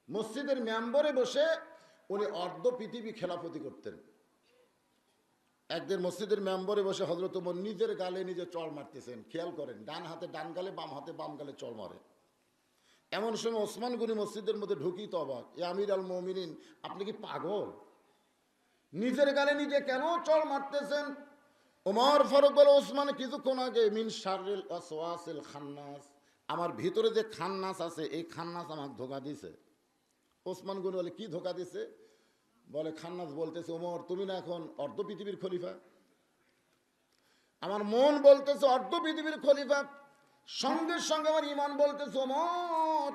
মসজিদের মেম্বরে বসে উনি অর্ধ পৃথিবী খেলাফতি করতেন। একদিন মসজিদের মেম্বরে বসে হযরত ওমর নিজের গালে নিজে চড় মারতেছেন, খেয়াল করেন, ডান হাতে ডান গালে, বাম হাতে বাম গালে চড় মারে। এমন সময় ওসমান গনি মসজিদের মধ্যে ঢুকি তো অবাক, এ আমির আল মুমিনিন, আপনি কি পাগল? নিজের গালে নিজে কেন চড় মারতেছেন? ওমর ফারুক বলে, ওসমান কিছুক্ষণ আগে মিন শাররিল ওয়াসওয়াসিল খান্নাস, আমার ভিতরে যে খান্নাস আছে এই খান্নাস আমাকে ধোঁকা দিছে। ওসমান গনি বলে, কি ধোঁকা দিছে? বলে, খান্নাস বলতেছে, ওমর তুমি না এখন অর্ধ পৃথিবীর খলিফা। আমার মন বলতেছে অর্ধ পৃথিবীর খলিফা, সঙ্গে সঙ্গে আমার ইমান বলতেছে ওমর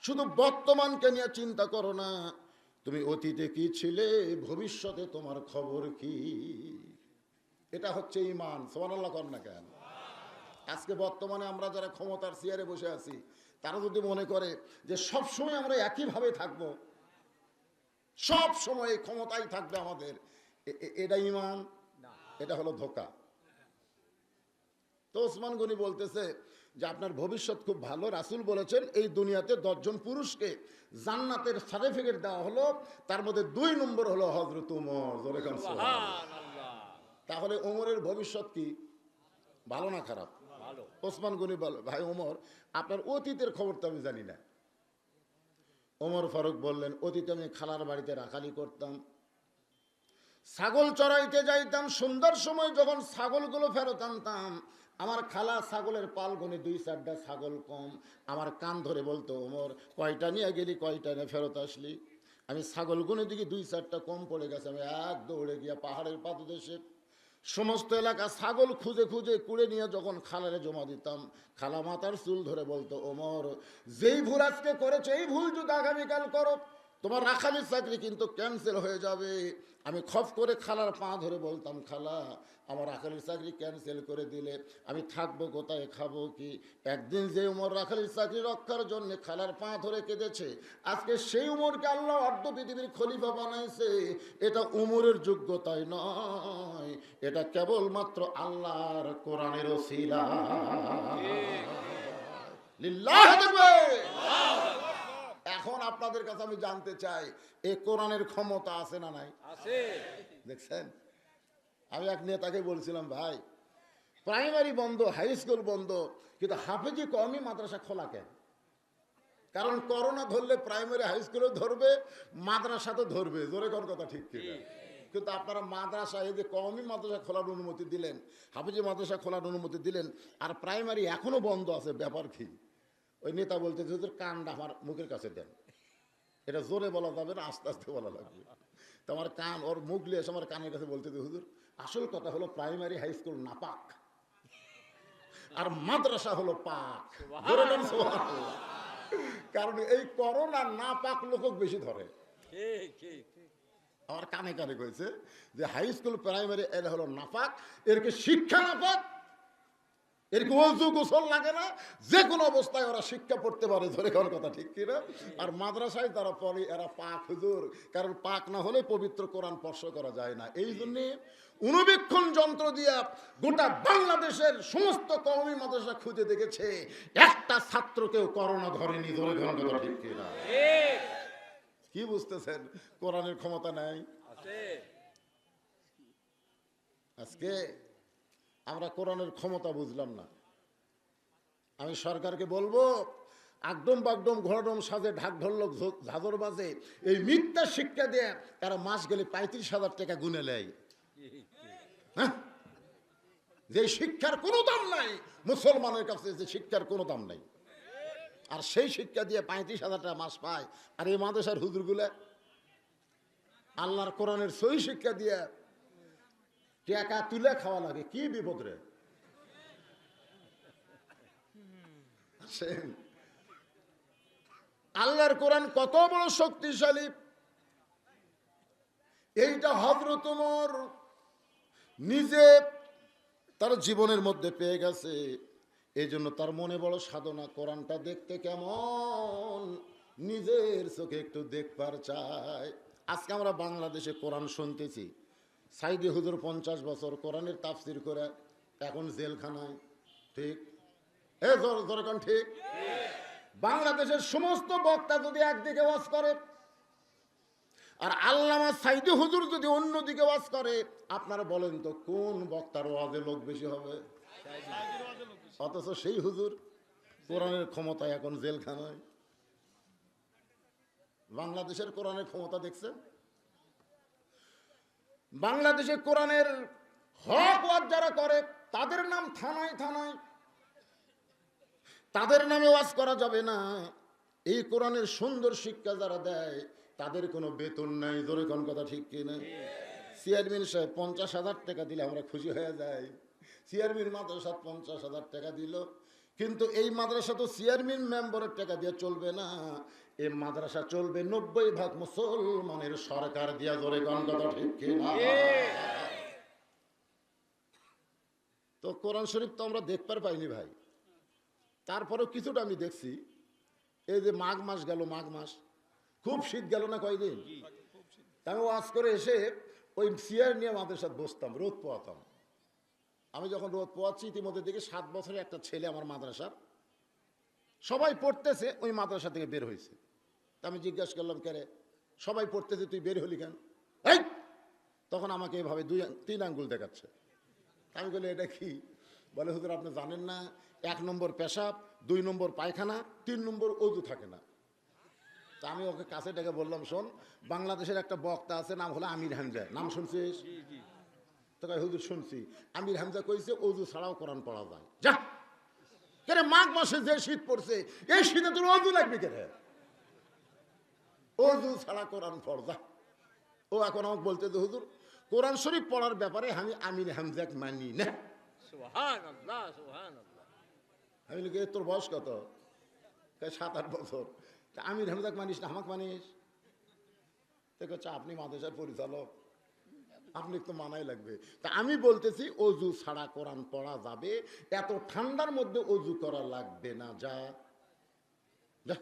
শুধু বর্তমানকে নিয়ে চিন্তা করো না, তুমি অতীতে কি ছিলে, ভবিষ্যতে তোমার খবর কি। এটা হচ্ছে ইমান। সুবহানাল্লাহ কর না কেন? আজকে বর্তমানে আমরা যারা ক্ষমতার চেয়ারে বসে আছি, তারা যদি মনে করে যে সব সময় আমরা একইভাবে থাকবো, সব সময় ক্ষমতায় থাকবে আমাদের, এটা ইমান? এটা হলো ধোঁকা। তো ওসমান গনি বলতেছে যে আপনার ভবিষ্যৎ খুব ভালো, রাসূল বলেছেন এই দুনিয়াতে 10 জন পুরুষকে জান্নাতের সার্টিফিকেট দেওয়া হলো, তার মধ্যে 2 নম্বর হলো হযরত ওমর। জোরে কান সুবহানাল্লাহ। তাহলে ওমরের ভবিষ্যৎ কি, ভালো না খারাপ? ভালো। ওসমান গনি বলে, ভাই ওমর আপনার অতীতের খবর তো আমি জানি না। ওমর ফারুক বললেন, অতীতে আমি খালার বাড়িতে রাখালি করতাম, ছাগল চড়াইতে যাইতাম, সন্ধ্যার সময় যখন ছাগলগুলো ফেরত আনতাম, আমার খালা ছাগলের পাল গুনে 2-4টা ছাগল কম, আমার কান ধরে বলতো, ওমর কয়টা নিয়ে গেলি, কয়টা নিয়ে ফেরত আসলি? আমি ছাগল গুনে দিকে 2-4টা কম পড়ে গেছে, আমি এক দৌড়ে গিয়া পাহাড়ের পাদদেশে সমস্ত এলাকা ছাগল খুঁজে খুঁজে কুড়ে নিয়ে যখন খালারে জমা দিতাম, খালা মাথার চুল ধরে বলতো, ওমর যেই ভুল আজকে করেছো এই ভুল যদি আগামীকাল করো তোমার রাখালির চাকরি কিন্তু ক্যান্সেল হয়ে যাবে। আমি খপ করে খালার পা ধরে বলতাম, খালা আমার রাখালির চাকরি ক্যান্সেল করে দিলে আমি থাকবো কোথায়, খাবো কি? একদিন যে উমর রাখালির চাকরি রক্ষার জন্য খালার পা ধরে কেঁদেছে, আজকে সেই উমরকে আল্লাহ অর্ধ পৃথিবীর খলিফা বানাইছে। এটা উমরের যোগ্যতায় নয়, এটা কেবলমাত্র আল্লাহর কোরআনের ওসিলা। লিল্লাহ তাকবীর। এখন আপনাদের কাছে আমি জানতে চাই, এই কোরআনের ক্ষমতা আছে না নাই? আছে। দেখছেন, আমি এক নেতাকে বলছিলাম, ভাই প্রাইমারি বন্ধ, হাই স্কুল বন্ধ, কিন্তু হাফেজি কওমি মাদ্রাসা খোলা কেন? কারণ করোনা ধরলে প্রাইমারি হাই স্কুলেও ধরবে, মাদ্রাসাতেও ধরবে। জোরে কোন কথা ঠিক কিনা? কিন্তু আপনারা মাদ্রাসা, এই যে কওমি মাদ্রাসা খোলার অনুমতি দিলেন, হাফেজি মাদ্রাসা খোলার অনুমতি দিলেন, আর প্রাইমারি এখনো বন্ধ আছে, ব্যাপার কি? ওই নেতা বলতে, হুজুর কানটা আমার মুখের কাছে দেন, এটা জোরে বলা যাবে না, আস্তে আস্তে বলা লাগবে। তো আমার কান, ওর মুখ লিয়ে এসে আমার কানের কাছে বলতে, হুজুর আসল কথা হলো প্রাইমারি হাই স্কুল নাপাক আর মাদ্রাসা হলো পাক। কারণ এই করোনা নাপাক লোক বেশি ধরে। আমার কানে কানে কইছে যে হাই স্কুল প্রাইমারি এর হলো নাপাক, এরকে শিক্ষা নাপাক, এর ওযু গোসল লাগে না, যে কোনো অবস্থায় ওরা শিক্ষা পড়তে পারে। ধরে কোন কথা ঠিক কিনা? আর মাদ্রাসায় তারা পড়ে, এরা পাক হুজুর, কারণ পাক না হলে পবিত্র কোরআন স্পর্শ করা যায় না। এই জন্য অনুবীক্ষণ যন্ত্র দিয়া গোটা বাংলাদেশের সমস্ত কওমি মাদ্রাসা খুঁজে দেখেছে, একটা ছাত্রকেও করোনা ধরেনি। ধরে কোন কথা ঠিক কিনা? কি বুঝতেছেন? কোরআনের ক্ষমতা নাই? আজকে আমরা কোরআনের ক্ষমতা বুঝলাম না। আমি সরকারকে বলবো, আকডম বাগডম ঘোড়াডম সাজে ঢাক ঢোলক ঝাঁঝর বাজে, এই মিথ্যা শিক্ষা দিয়ে তারা মাস গেলে 35,000 টাকা গুনে নেয়। যে শিক্ষার কোনো দাম নাই, মুসলমানের কাছে যে শিক্ষার কোনো দাম নাই, আর সেই শিক্ষা দিয়ে 35,000 টাকা মাস পায়। আর এই মাদ্রাসার হুজুরগুলা আল্লাহর কোরআনের সহি শিক্ষা দিয়ে টাকা তুলে খাওয়া লাগে। কি বিপদ রে! আল্লাহর কোরআন কত বড় শক্তিশালী, এইটা হযরত ওমর নিজে তার জীবনের মধ্যে পেয়ে গেছে। এই জন্য তার মনে বড় সাধনা, কোরআনটা দেখতে কেমন নিজের চোখে একটু দেখবার চাই। আজকে আমরা বাংলাদেশে কোরআন শুনতেছি, সাইদি হুজুর 50 বছর কোরআনের তাফসির করে এখন জেলখানায়। ঠিক? জোরে কোন ঠিক? বাংলাদেশের সমস্ত বক্তা যদি একদিকে ওয়াজ করে আর আল্লামা সাইদি হুজুর যদি অন্যদিকে ওয়াজ করে, আপনারা বলেন তো কোন বক্তার ওয়াজে লোক বেশি হবে? অথচ সেই হুজুর কোরআনের ক্ষমতায় এখন জেলখানায়। বাংলাদেশের কোরআনের ক্ষমতা দেখছেন? বাংলাদেশে কোরআনের হক ওয়াজ যারা করে তাদের নাম থানায় থানায়, তাদের নামে ওয়াজ করা যাবে না। এই কোরআনের সুন্দর শিক্ষা যারা দেয় তাদের কোনো বেতন নাই। জোরে কোন কথা ঠিক কিনা? চেয়ারম্যান সাহেব 50,000 টাকা দিলে আমরা খুশি হয়ে যাই। চেয়ারম্যান মাদ্রাসা 50,000 টাকা দিল, কিন্তু এই মাদ্রাসা তো চেয়ারম্যান মেম্বারের টাকা দিয়ে চলবে না। এই মাদ্রাসা চলবে 90% মুসলমানের সরকার দিয়া। জোরে কোন কথা ঠিক কিনা? তো কোরআন শরীফ তো আমরা দেখতে পাইনি ভাই, তারপরেও কিছুটা আমি দেখছি। এই যে মাঘ মাস গেল, মাঘ মাস খুব শীত গেল না কয়দিন, আমি ওয়াজ করে এসে ওই চেয়ার নিয়ে মাদ্রাসায় বসতাম, রোদ পোয়াতাম। আমি যখন রোদ পোয়াচ্ছি, ইতিমধ্যে দেখি 7 বছরের একটা ছেলে আমার মাদ্রাসার, সবাই পড়তেছে, ওই মাদ্রাসা থেকে বের হয়েছে। তা আমি জিজ্ঞাসা করলাম, কে রে, সবাই পড়তেছে, তুই বের হলি কেন? এই তখন আমাকে এভাবে 2-3 আঙ্গুল দেখাচ্ছে। আমি বলি এটা কি? বলে হুজুর আপনি জানেন না, 1 নম্বর পেশাব, 2 নম্বর পায়খানা, 3 নম্বর অজু থাকে না। তা আমি ওকে কাছে ডেকে বললাম, শোন, বাংলাদেশের একটা বক্তা আছে, নাম হলো আমির হামজা, নাম শুনছিস? তো কয় হুজুর শুনছি। আমির হামজা কইছে অজু ছাড়াও কোরআন পড়া যায়। যা কেন, মাঘ মাসে যে শীত পড়ছে, এই শীতে তোর অজু লাগবে কেন? অজু ছাড়া কোরআন পড় যা। ও এখন আমাকে বলতে যে হুজুর কোরআন শরীফ পড়ার ব্যাপারে আমি আমির হামজাক মানি না। সুবহানাল্লাহ, সুবহানাল্লাহ। আমি বলি তোর বয়স কত? 7-8 বছর। আমির হামজাক মানিস না, আমাকে মানিস? তো আপনি মাদ্রাসার পরিচালক, আপনি তো মানাই লাগবে। তা আমি বলতেছি অজু ছাড়া কোরআন পড়া যাবে, এত ঠান্ডার মধ্যে অজু করা লাগবে না। যা যা।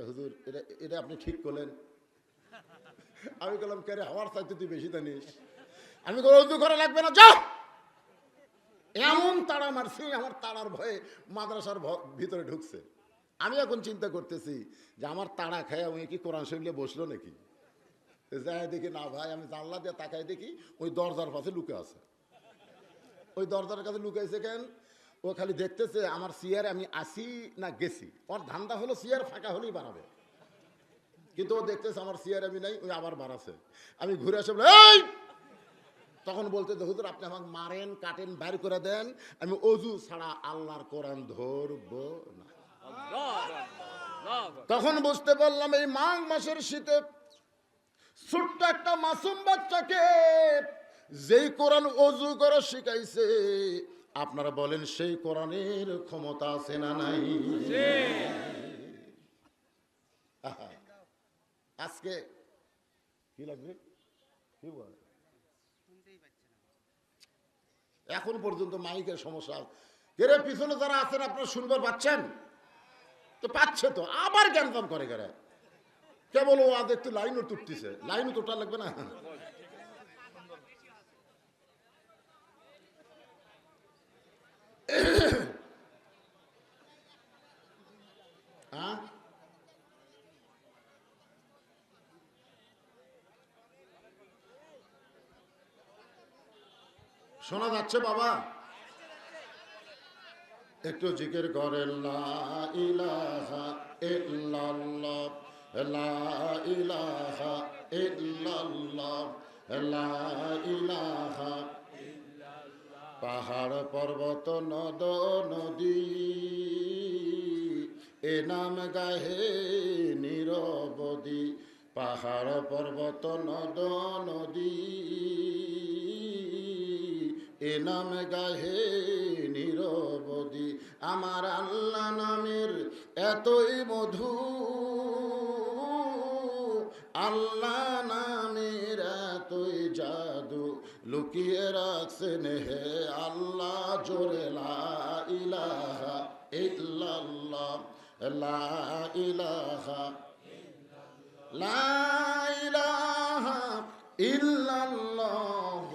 হুজুর এটা আপনি ঠিক করলেন। আমি বললাম, কে রে, আমার চাইতে তুই বেশি জানিস। আমি অজু করা লাগবে না, যা। এমন তাড়া মারছি, আমার তাড়ার ভয়ে মাদ্রাসার ভিতরে ঢুকছে। আমি এখন চিন্তা করতেছি যে আমার তাড়া খায় উনি কি কোরআন শরীফ নিয়ে বসলো নাকি? যাই দেখি না ভাই, আমি জানলা দিয়ে তাকাই দেখি ওই দরজার পাশে লুকে আছে। ওই দরজার কাছে লুকাইছে কেন? ও খালি দেখতেছে আমার চেয়ারে আমি আসি না গেছি। ওর ধান্দা হলো চেয়ার ফাঁকা হলেই বাড়াবে, কিন্তু ও দেখতেছে আমার চেয়ার আমি নাই, ওই আবার বাড়াছে। আমি ঘুরে আসে এই, তখন বলতে হুজুর আপনি আমাকে মারেন, কাটেন, বাইর করে দেন, আমি অজু ছাড়া আল্লাহর কোরআন ধরবো না। তখন বুঝতে পারলাম এই মাঘ মাসের শীতে ছোট্ট একটা মাসুম বাচ্চাকে যেই কোরআন অজু করে শিখাইছে, আপনারা বলেন সেই কোরআনের ক্ষমতা আছে না নাই? আজকে কি লাগবে, কি বল, এখন পর্যন্ত মাইকের সমস্যা। এর পিছনে যারা আছেন আপনারা শুনবার পাচ্ছেন তো? পাচ্ছে তো, আবার জ্ঞানদাম করে গেলে কেবল ও আজ একটু লাইনও তুটতেছে, লাইনও তোটা লাগবে না। হ্যাঁ, শোনা যাচ্ছে বাবা? একটু জিকির করেন, লা ইলাহা ইল্লাল্লাহ, লা ইলাহা ইল্লাল্লাহ, লা ইলাহা। পাহাড় পর্বত নদ নদী এ নাম গাহে নিরবধি। পাহাড় পর্বত নদ নদী এ নাম গাহে নিরবধি। আমার আল্লাহ নামের এতই মধু, আল্লাহ নামের এতই জাদু, লুকিয়ে রাখছেন হে আল্লাহ জোরে লা ইলাহা ইল্লাল্লাহ, লা ইলাহা, লা ইলাহা ইল্লাল্লাহ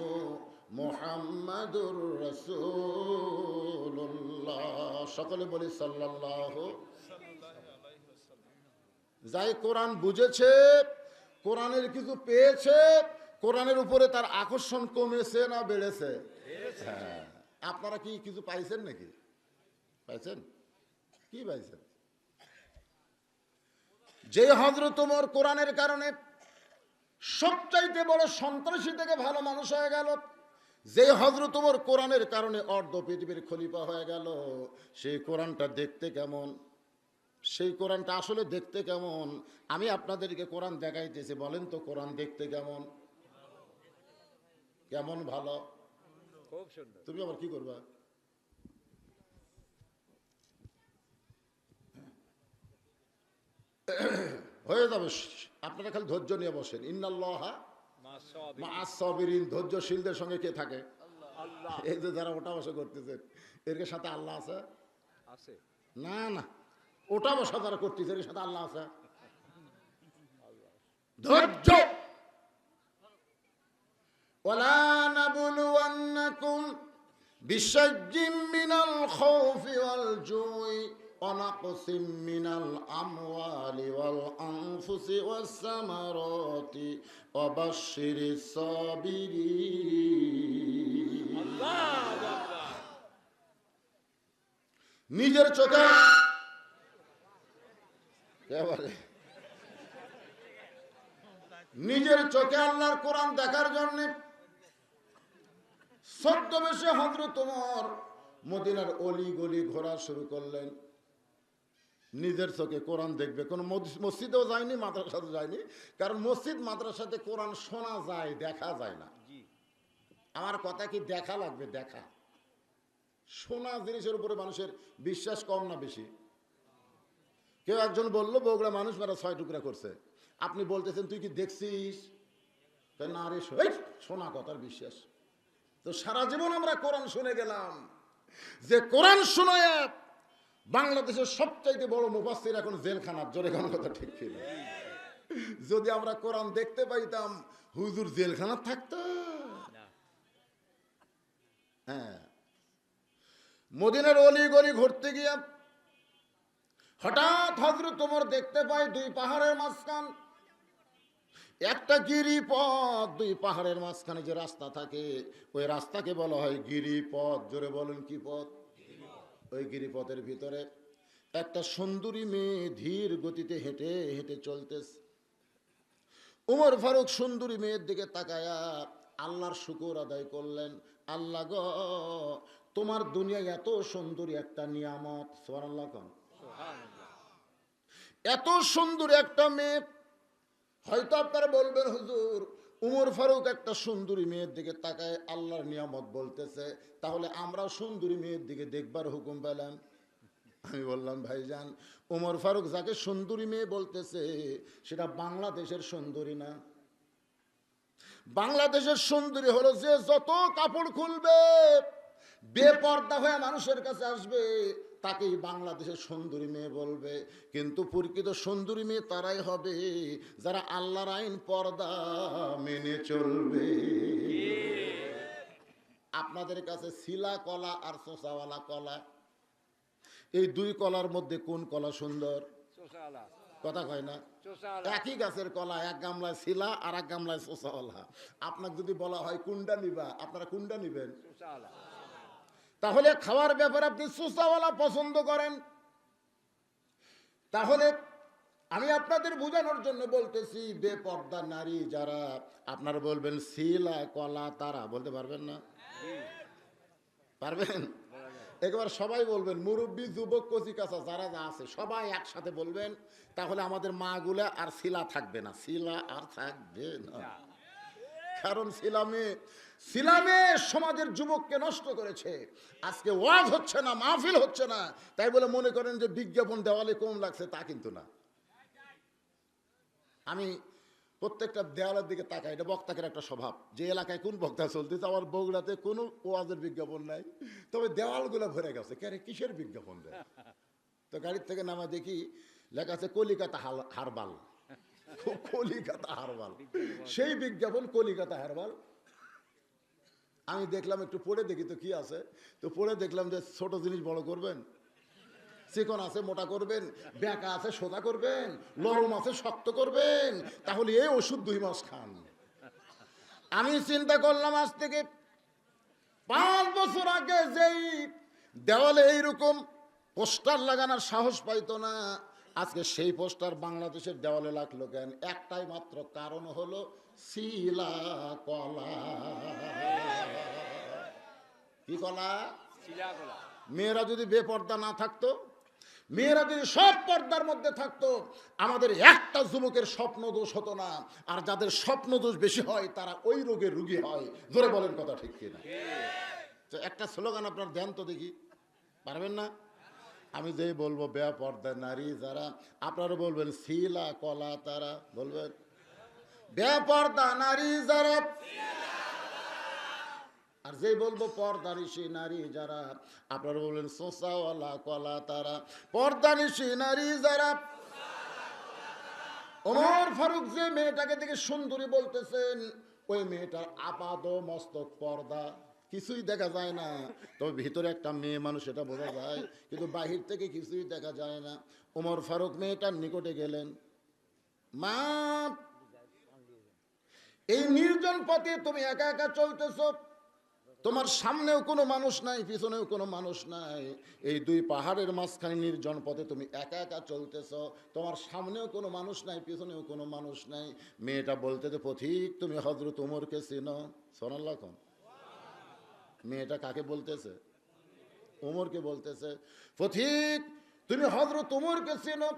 মুহাম্মাদুর রাসূলুল্লাহ। রাসূলুল্লাহ, সকলে বলি সাল্লাল্লাহু। যাই কোরআন বুঝেছে, কোরআনের কিছু পেয়েছে, কোরআনের উপরে তার আকর্ষণ কমেছে না বেড়েছে? হ্যাঁ। আপনারা কি কিছু পাইছেন নাকি? পাইছেন? কি পাইছেন? যে হযরত ওমর কোরআনের কারণে সবচাইতে বড় সন্ত্রাসী থেকে ভালো মানুষ হয়ে গেল, যে হযরত ওমর কোরআনের কারণে অর্ধ পৃথিবীর খলিফা হয়ে গেল, সেই কোরআনটা দেখতে কেমন? সেই কোরআনটা আসলে দেখতে কেমন? আমি আপনাদেরকে কোরআন দেখাইতেছি, বলেন তো কোরআন দেখতে কেমন? কেমন? ভালো? খুব সুন্দর। তুমি আবার কি করবা? হয়ে যাবে, আপনারা খালি ধৈর্য নিয়ে বসেন। ইন্নাল্লাহা মা'আস সাবিরিন, ধৈর্যশীলদের সঙ্গে কে থাকে? আল্লাহ। এই যে যারা ওঠা বসা করতেছেন, এর সাথে আল্লাহ আছে? আছে। না না, ওঠা বসা যারা করতেছে এর সাথে আল্লাহ আছে? ধৈর্য। ওয়ালা নাবলুওয়ান্নাকুম বিশাইই্যিম মিনাল খাউফি ওয়াল জুই ওয়া নাকসিম মিনাল আমওয়ালি ওয়াল আনফুসি ওয়াস সামারাতি ওয়া বাশশিরিস সাবিরিন। আল্লাহ। নিজের চোখে নিজের চোখে আল্লাহর কোরআন দেখার জন্য ছদ্মবেশে হযরত ওমর মদিনার অলি গলি ঘোরা শুরু করলেন। নিজের চোখে কোরআন দেখবে, কোন মসজিদেও যায়নি, মাদ্রাসাতেও যায়নি, কারণ মসজিদ মাদ্রাসাতে কোরআন শোনা যায়, দেখা যায় না। আমার কথা কি, দেখা লাগবে, দেখা। শোনা জিনিসের উপরে মানুষের বিশ্বাস কম না বেশি? কেউ একজন বললো বগুড়া মানুষ মেরা 6 টুকরা করছে, আপনি বলতেছেন তুই কি দেখছিস? না রে, শোনা কথার বিশ্বাস। তো সারা জীবন আমরা কোরআন শুনে গেলাম, যে কোরআন শোনায় বাংলাদেশের সবচাইতে বড় মুফাসসির এখন জেলখানার। জোরে কোন কথা ঠিক ছিল? যদি আমরা কোরআন দেখতে পাইতাম, হুজুর জেলখানার থাকতো। হ্যাঁ, মদিনার অলি গলি ঘুরতে গিয়া হঠাৎ হযরত ওমর দেখতে পায় 2 পাহাড়ের মাঝখান একটা গিরিপথ। 2 পাহাড়ের মাঝখানে যে রাস্তা থাকে, ওই রাস্তাকে বলা হয় গিরিপথ। জোরে বলেন কি পথ? ওই গিরিপথের ভিতরে একটা সুন্দরী মেয়ে ধীর গতিতে হেঁটে হেঁটে চলতেছে। ওমর ফারুক সুন্দরী মেয়ের দিকে তাকায়া আল্লাহর শুকর আদায় করলেন। আল্লাহ গো, তোমার দুনিয়ায় এত সুন্দরী একটা নিয়ামত, সুবহানাল্লাহ কোন, এত সুন্দর একটা মেয়ে। হয়তো আপনারা বলবেন হুজুর, উমর ফারুক একটা সুন্দরী মেয়ের দিকে তাকায় আল্লাহর নিয়ামত বলতেছে, তাহলে আমরা সুন্দরী মেয়ের দিকে দেখবার হুকুম পেলাম? আমি বললাম ভাইজান, উমর ফারুক যাকে সুন্দরী মেয়ে বলতেছে সেটা বাংলাদেশের সুন্দরী না। বাংলাদেশের সুন্দরী হলো যে যত কাপড় খুলবে, বেপর্দা হয়ে মানুষের কাছে আসবে, তাকেই বাংলাদেশের সুন্দরী মেয়ে বলবে। কিন্তু প্রকৃত সুন্দরী মেয়ে তারাই হবে যারা আল্লাহর আইন পর্দা মেনে চলবে। আপনাদের কাছে শিলা কলা আর চোষাওয়ালা কলা, এই 2 কলার মধ্যে কোন কলা সুন্দর? কথা কয় না? একই গাছের কলা, এক গামলায় শিলা আর এক গামলায় চোষাওয়ালা। আপনাকে যদি বলা হয় কোনটা নিবা, আপনারা কোনটা নিবেন? তাহলে খাওয়ার ব্যাপারে আপনি চোষাওয়ালা পছন্দ করেন। তাহলে আমি আপনাদের বোঝানোর জন্য বলতেছি, বেপর্দা নারী যারা, আপনারা বলবেন শিলা কলা, তারা বলতে পারবেন না? পারবেন? একবার সবাই বলবেন, মুরব্বী যুবক কচি কাঁচা যারা যা আছে সবাই একসাথে বলবেন, তাহলে আমাদের মা গুলা আর শিলা থাকবে না, শিলা আর থাকবে না। কারণ সিলামে সমাজের যুবককে নষ্ট করেছে। আজকে ওয়াজ হচ্ছে না, মাহফিল হচ্ছে না, তাই বলে মনে করেন যে বিজ্ঞাপন দেওয়ালে কম লাগছে, তা কিন্তু না। আমি প্রত্যেকটা দেওয়ালের দিকে তাকাই, এটা বক্তাকের একটা স্বভাব। যে এলাকায় কোন বক্তা চলতেছে, আমার বগুড়াতে কোনো ওয়াজের বিজ্ঞাপন নাই, তবে দেওয়ালগুলো ভরে গেছে, কে কিসের বিজ্ঞাপন দেয়? তো গাড়ির থেকে নামা দেখি লেখা আছে কলিকাতা হারবাল। কলিকাতা হারবাল, সেই বিজ্ঞাপন কলিকাতা হারবাল। আমি দেখলাম একটু পড়ে দেখি তো কি আছে, তো পড়ে দেখলাম যে ছোট জিনিস বড় করবেন, চিকন আছে মোটা করবেন, ব্যাকা আছে সোজা করবেন, নরম আছে শক্ত করবেন, তাহলে এই ওষুধ 2 মাস খান। আমি চিন্তা করলাম আজ থেকে 5 বছর আগে যেই দেওয়ালে এইরকম পোস্টার লাগানোর সাহস পাইতো না, আজকে সেই পোস্টার বাংলাদেশের দেওয়ালে লাগলো কেন? একটাই মাত্র কারণ হলো শিলা কলা। কি কলা? শিলাগোলা। মেয়েরা যদি বেপর্দা না থাকতো, মেয়েরা যদি সব পর্দার মধ্যে থাকতো, আমাদের একটা যুবকের স্বপ্ন দোষ হতো না। আর যাদের স্বপ্ন দোষ বেশি হয় তারা ওই রোগের রুগী হয়। জোরে বলেন কথা ঠিক কিনা? তো একটা স্লোগান আপনার দেন তো দেখি, পারবেন না? আমি যেই বলবো বেপর্দা নারী যারা, আপনারা বলবেন শিলা কলা তারা, বলবেন বেপর্দা নারী যারা। আর যেই বলবো পর্দানিশী নারী যারা, আপনারা বলবেন সোসাওয়ালা কলা তারা। পর্দানিশী নারী যারা। ওমর ফারুক যে মেয়েটাকে দেখে সুন্দরী বলতেছেন, ওই মেয়েটার আপাদ মস্তক পর্দা, কিছুই দেখা যায় না। তবে ভিতরে একটা মেয়ে মানুষ, এটা বোঝা যায়, কিন্তু বাহির থেকে কিছুই দেখা যায় না। ওমর ফারুক মেয়েটার নিকটে গেলেন, মা, এই নির্জন পথে তুমি একা একা চলতেছ, তোমার সামনেও কোনো মানুষ নাই, পিছনেও কোনো মানুষ নাই, এই 2 পাহাড়ের মাঝখানে নির্জন পথে তুমি একা একা চলতেছ, তোমার সামনেও কোনো মানুষ নাই, পিছনেও কোনো মানুষ নাই। মেয়েটা বলতেছে, পথিক তুমি হযরত ওমরকে চেনো? সুবহানাল্লাহ। মেয়েটা কাকে বলতেছে? ওমরকে বলতেছে। পথিক তুমি হযরত ওমরকে চেনো?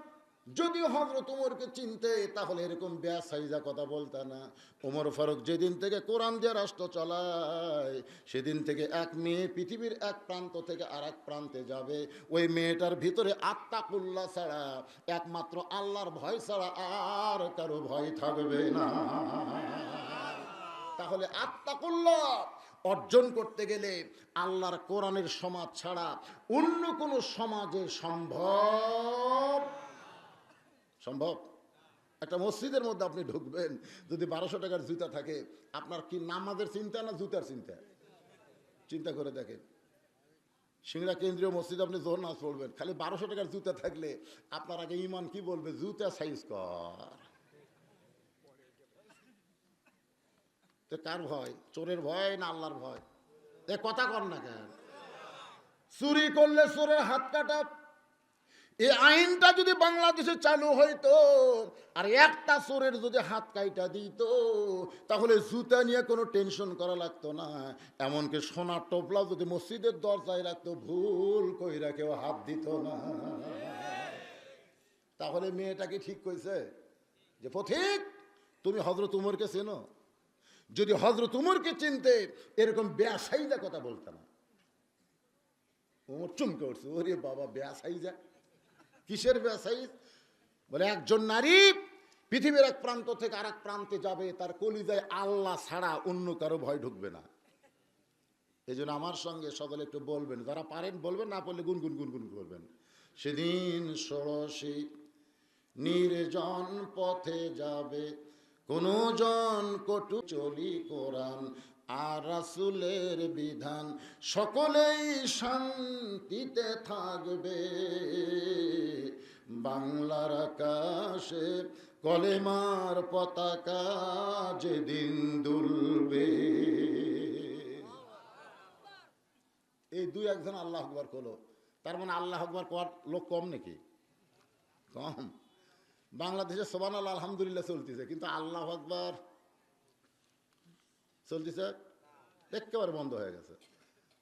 যদিও হযরত ওমরকে চিনতে তাহলে এরকম বেসাইজা কথা বলতা না। ওমর ফারুক যেদিন থেকে কোরআন দিয়ে রাষ্ট্র চালায়, সেদিন থেকে এক মেয়ে পৃথিবীর এক প্রান্ত থেকে আর এক প্রান্তে যাবে, ওই মেয়েটার ভিতরে আত্তাকুল্লাহ ছাড়া, একমাত্র আল্লাহর ভয় ছাড়া আর কারো ভয় থাকবে না। তাহলে আত্তাকুল্লাহ অর্জন করতে গেলে আল্লাহর কোরআনের সমাজ ছাড়া অন্য কোন সমাজে সম্ভব। একটা মসজিদের মধ্যে আপনি ঢুকবেন, যদি 1200 টাকার জুতা থাকে, আপনার কি নামাজের চিন্তা না জুতার চিন্তা? চিন্তা করে দেখেন। সিংড়া কেন্দ্রীয় মসজিদে আপনি জোহর নামাজ পড়বেন, খালি 1200 টাকার জুতা থাকলে আপনার আগে ইমান কি বলবে? জুতা সাইজ কর। তো কার ভয়? চোরের ভয় না আল্লাহর ভয়? এ কথা কর না কেন? চুরি করলে চোরের হাত কাটা, এই আইনটা যদি বাংলাদেশে চালু হইতো, আর একটা চোরের যদি হাত কাইটা দিত, তাহলে জুতা নিয়ে কোনো টেনশন করা লাগতো না। এমনকি সোনার টোপলা যদি মসজিদের দরজায় রাখতো, ভুল কইরা কেউ হাত দিত না। তাহলে মেয়েটাকে ঠিক কইছে যে, পথিক তুমি হযরত ওমরকে চেনো? যদি হযরত ওমরকে চিনতে এরকম বেয়াসাইজা কথা বলতে না। ওমর চমকে উঠছে, ওরে বাবা, বেয়াসাইজা? কিসের বেয়াসাইজ? বলে একজন নারী পৃথিবীর এক প্রান্ত থেকে আরেক প্রান্তে যাবে, তার কলিজায় আল্লাহ ছাড়া অন্য কারো ভয় ঢুকবে না। এই জন্য আমার সঙ্গে সকলে একটু বলবেন, যারা পারেন বলবেন, না পারলে গুনগুন গুনগুন করবেন। সেদিন ষোড়শী নির্জন পথে যাবে, কোন জন কটু চলি কোরআন আর রাসূলের বিধান, সকলেই শান্তিতে থাকবে, বাংলার আকাশে কলেমার পতাকা যেদিন দুলবে। এই 2-1 আল্লাহ আকবার করলো, তার মানে আল্লাহ আকবার করার লোক কম নাকি? কম। বাংলাদেশে সুবহানাল্লাহ আলহামদুলিল্লাহ চলতেছে, কিন্তু আল্লাহু আকবার চলতেছে একেবারে বন্ধ হয়ে গেছে।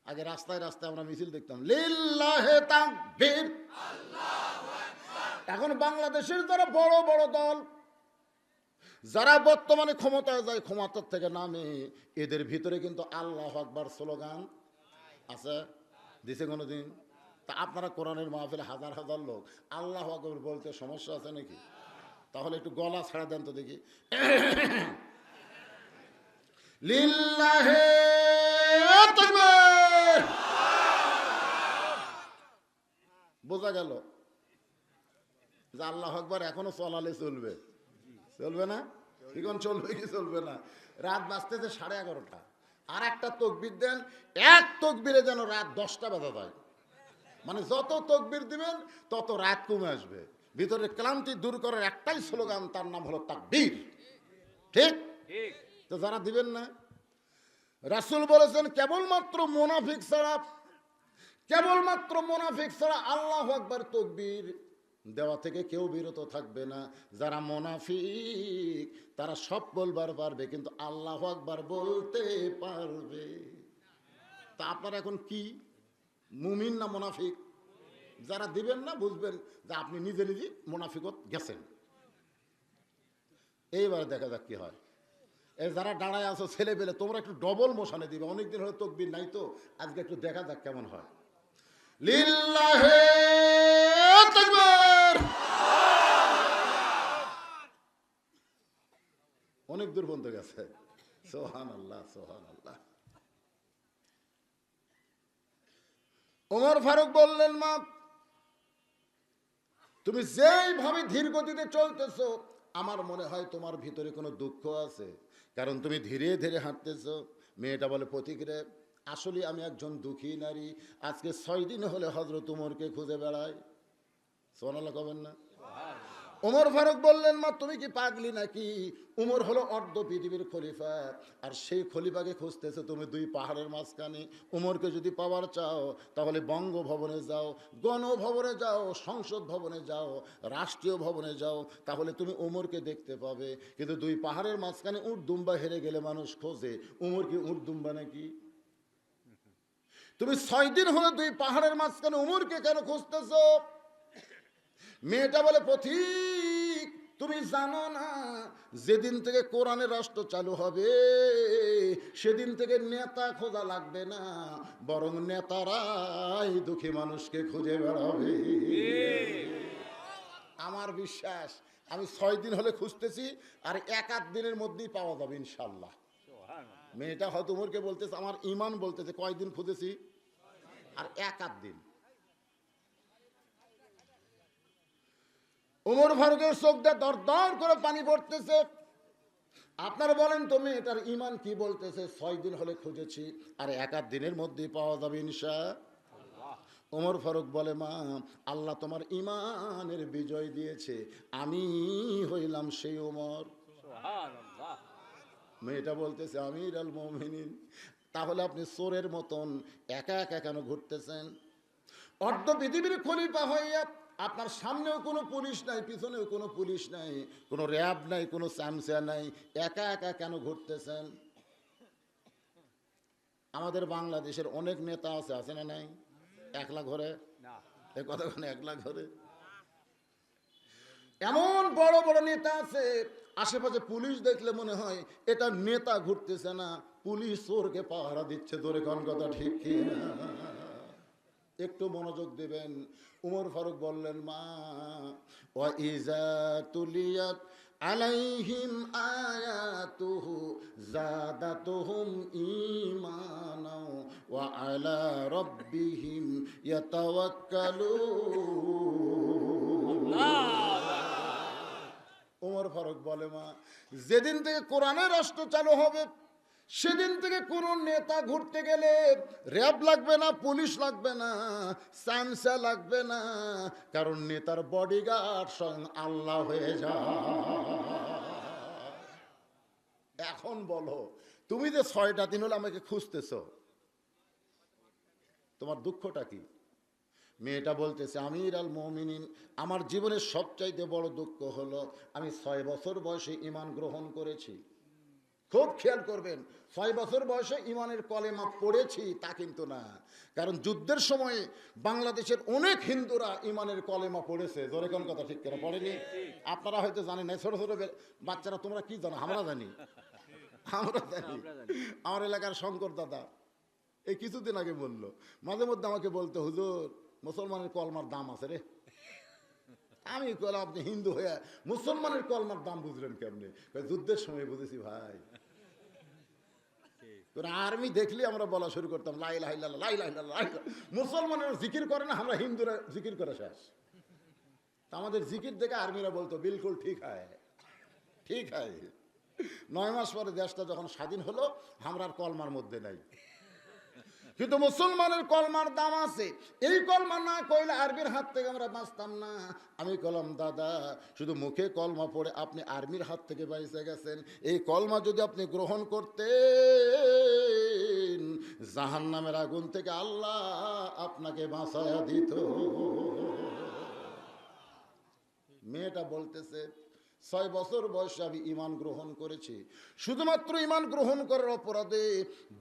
আগে রাস্তায় রাস্তায় আমরা মিছিল দেখতাম, লিল্লাহে তাকবীর, আল্লাহু আকবার। এখন বাংলাদেশের যারা বড় বড় দল, যারা বর্তমানে ক্ষমতায় যায়, ক্ষমতার থেকে নামে, এদের ভিতরে কিন্তু আল্লাহু আকবার স্লোগান আছে? দিছে কোনোদিন? তা আপনারা কোরআনের মাহফিলে হাজার হাজার লোক আল্লাহু আকবার বলতে সমস্যা আছে নাকি? তাহলে একটু গলা ছাড়া দেন তো দেখি। লিল্লাহে তাকবীর। বোঝা গেল যে আল্লাহু আকবার এখনো চলালে চলবে, চলবে না? এখন চলবে কি চলবে না? রাত বাজতেছে 11:30। আর একটা তকবির দেন, এক তকবিরে যেন রাত 10টা বাজা যায়। মানে যত তকবির দিবেন তত রাত কমে আসবে। ভিতরের ক্লান্তি দূর করার একটাই স্লোগান, তার নাম হলো তাকবীর। ঠিক? ঠিক। তো যারা দিবেন না, রাসূল বলেছেন কেবলমাত্র মুনাফিক ছাড়া, কেবলমাত্র মুনাফিক ছাড়া আল্লাহু আকবার তাকবীর দেওয়া থেকে কেউ বিরত থাকবে না। যারা মুনাফিক তারা সব বলবার পারবে কিন্তু আল্লাহু আকবার বলতে পারবে। তা আপনারা এখন কি, মুমিন না মুনাফিক? যারা দিবেন না বুঝবেন যে আপনি নিজে নিজে মুনাফিকত গেছেন। এইবার দেখা যাক কি হয়। এই যারা দাঁড়ায় আছো ছেলে পেলে, তোমরা একটু ডবল মোশনে দিবে, অনেকদিন হলে তকবীর নাই তো, আজকে একটু দেখা যাক কেমন হয়। লিল্লাহে তাকবীর। অনেক দূর পর্যন্ত গেছে। সুবহানাল্লাহ, সুবহানাল্লাহ। ওমর ফারুক বললেন, মা তুমি যেইভাবে ধীর গতিতে চলতেছো আমার মনে হয় তোমার ভিতরে কোনো দুঃখ আছে, কারণ তুমি ধীরে ধীরে হাঁটতেছো। মেয়েটা বলে, প্রতিক্রে আসলে আমি একজন দুঃখী নারী, আজকে 6 দিন হলে হযরত উমরকে খুঁজে বেড়াই। সুবহানাল্লাহ কবেন না? ওমর ফারুক বললেন, মা তুমি কি পাগলি নাকি? উমর হলো অর্ধ পৃথিবীর খলিফা, আর সেই খলিফাকে খুঁজতেছে তুমি 2 পাহাড়ের মাঝখানে। উমরকে যদি পাওয়ার চাও তাহলে বঙ্গভবনে যাও, গণভবনে যাও, সংসদ ভবনে যাও, রাষ্ট্রীয় ভবনে যাও, তাহলে তুমি উমরকে দেখতে পাবে। কিন্তু 2 পাহাড়ের মাঝখানে উট দুম্বা হেরে গেলে মানুষ খোঁজে, উমর কি উট দুম্বা নাকি? তুমি 6 দিন হলো 2 পাহাড়ের মাঝখানে উমরকে কেন খুঁজতেছো? মেয়েটা বলে, পথিক তুমি জানো না যেদিন থেকে কোরআনের রাষ্ট্র চালু হবে সেদিন থেকে নেতা খোঁজা লাগবে না, বরং নেতারাই দুঃখী মানুষকে খুঁজে বেড়াবে। আমার বিশ্বাস আমি 6 দিন হলে খুঁজতেছি, আর 1-8 দিনের মধ্যেই পাওয়া যাবে ইনশাল্লাহ। মেয়েটা হয়তো উমরকে বলতেছে, আমার ইমান বলতেছে কয়দিন খুঁজেছি, আর 1-8 দিন। উমর ফারুকের চোখটা দর দর করে পানি পড়তেছে। আপনারা বলেন তো মেয়েটার ইমান কি বলতেছে? 6 দিন হলে খুঁজেছি, আর 1-8 দিনের মধ্যেই পাওয়া যাবে ইনশাআল্লাহ। উমর ফারুক বলে, মা আল্লাহ তোমার ইমানের বিজয় দিয়েছে, আমি হইলাম সেই উমর। সুবহানাল্লাহ। মেয়েটা বলতেছে, আমির আল মুমিনিন, তাহলে আপনি চোরের মতন একা একা কেন ঘুরতেছেন? অর্ধ পৃথিবীর খলিফা হইয়া আপনার সামনেও কোনো পুলিশ নাই, পিছনেও কোনো পুলিশ নাই, কোনো র্যাব নাই, কোনো স্যামসিয়া নাই, একা একা কেন ঘুরতেছেন? আমাদের বাংলাদেশের অনেক নেতা আছে, আছে না নাই? একলা ঘরে না। এ কথা একলা ঘরে এমন বড় বড় নেতা আছে, আশেপাশে পুলিশ দেখলে মনে হয় এটা নেতা ঘুরতেছে না, পুলিশ চোরকে পাহারা দিচ্ছে। ধরে কোন কথা ঠিক কি না? একটু মনোযোগ দিবেন। উমর ফারুক বললেন, মা ওয়া ইজা তুলিয়াত আলাইহিম আয়াতুহু জাদাতুহুম ঈমানা ওয়া আলা রাব্বিহিম ইয়াতাওয়াক্কালুন। উমর ফারুক বলে, মা যেদিন থেকে কোরআনের রাষ্ট্র চালু হবে সেদিন থেকে কোন নেতা ঘুরতে গেলে র্যাব লাগবে না, পুলিশ লাগবে না, স্যামসা লাগবে না, কারণ নেতার বডিগার্ড স্বয়ং আল্লাহ হয়ে যায়। এখন বলো, তুমি যে 6টা দিন হলো আমাকে খুঁজতেছ, তোমার দুঃখটা কি? মেয়েটা বলতেছে, আমির আল মুমিনিন, আমার জীবনের সবচাইতে বড় দুঃখ হলো আমি 6 বছর বয়সে ঈমান গ্রহণ করেছি। খুব খেয়াল করবেন, 6 বছর বয়সে ঈমানের কলেমা পড়েছি তা কিন্তু না, কারণ যুদ্ধের সময় বাংলাদেশের অনেক হিন্দুরা ঈমানের কলেমা পড়েছে। জোরে কোন কথা ঠিক করে পড়েনি? আপনারা হয়তো জানেন না, ছোট ছোট বাচ্চারা, তোমরা কি জানো? আমরা জানি, আমরা জানি। আমার এলাকার শঙ্কর দাদা এই কিছুদিন আগে বললো, মাঝে মধ্যে আমাকে বলতো, হুজুর মুসলমানের কলমার দাম আছে রে। আমি কলাম, আপনি হিন্দু হয়ে মুসলমানের কলমার দাম বুঝলেন কেমনে? যুদ্ধের সময় বুঝেছি ভাই। আর্মি দেখলে আমরা বলা শুরু করতাম, লা ইলাহা ইল্লাল্লাহ, লা ইলাহা ইল্লাল্লাহ। মুসলমানেরা জিকির করে না, আমরা হিন্দুরা জিকির করে শেষ। আমাদের জিকির দেখে আর্মিরা বলতো, বিলকুল ঠিক হয়, ঠিক হয়। 9 মাস পরে দেশটা যখন স্বাধীন হলো, আমরার কলমার মধ্যে নাই, কিন্তু মুসলমানের কলমার দাম আছে। এই কলমা না কইলে আরবির হাত থেকে আমরা বাঁচতাম না। আমি কলম দাদা, শুধু মুখে কলমা পড়ে আপনি আর্মির হাত থেকে বাইসে গেছেন। এই কলমা যদি আপনি গ্রহণ করতেন, জাহান্নামের আগুন থেকে আল্লাহ আপনাকে বাঁচায়া দিত। মেয়েটা বলতেছে 6 বছর বয়সে আমি ঈমান গ্রহণ করেছি। শুধুমাত্র ঈমান গ্রহণ করার অপরাধে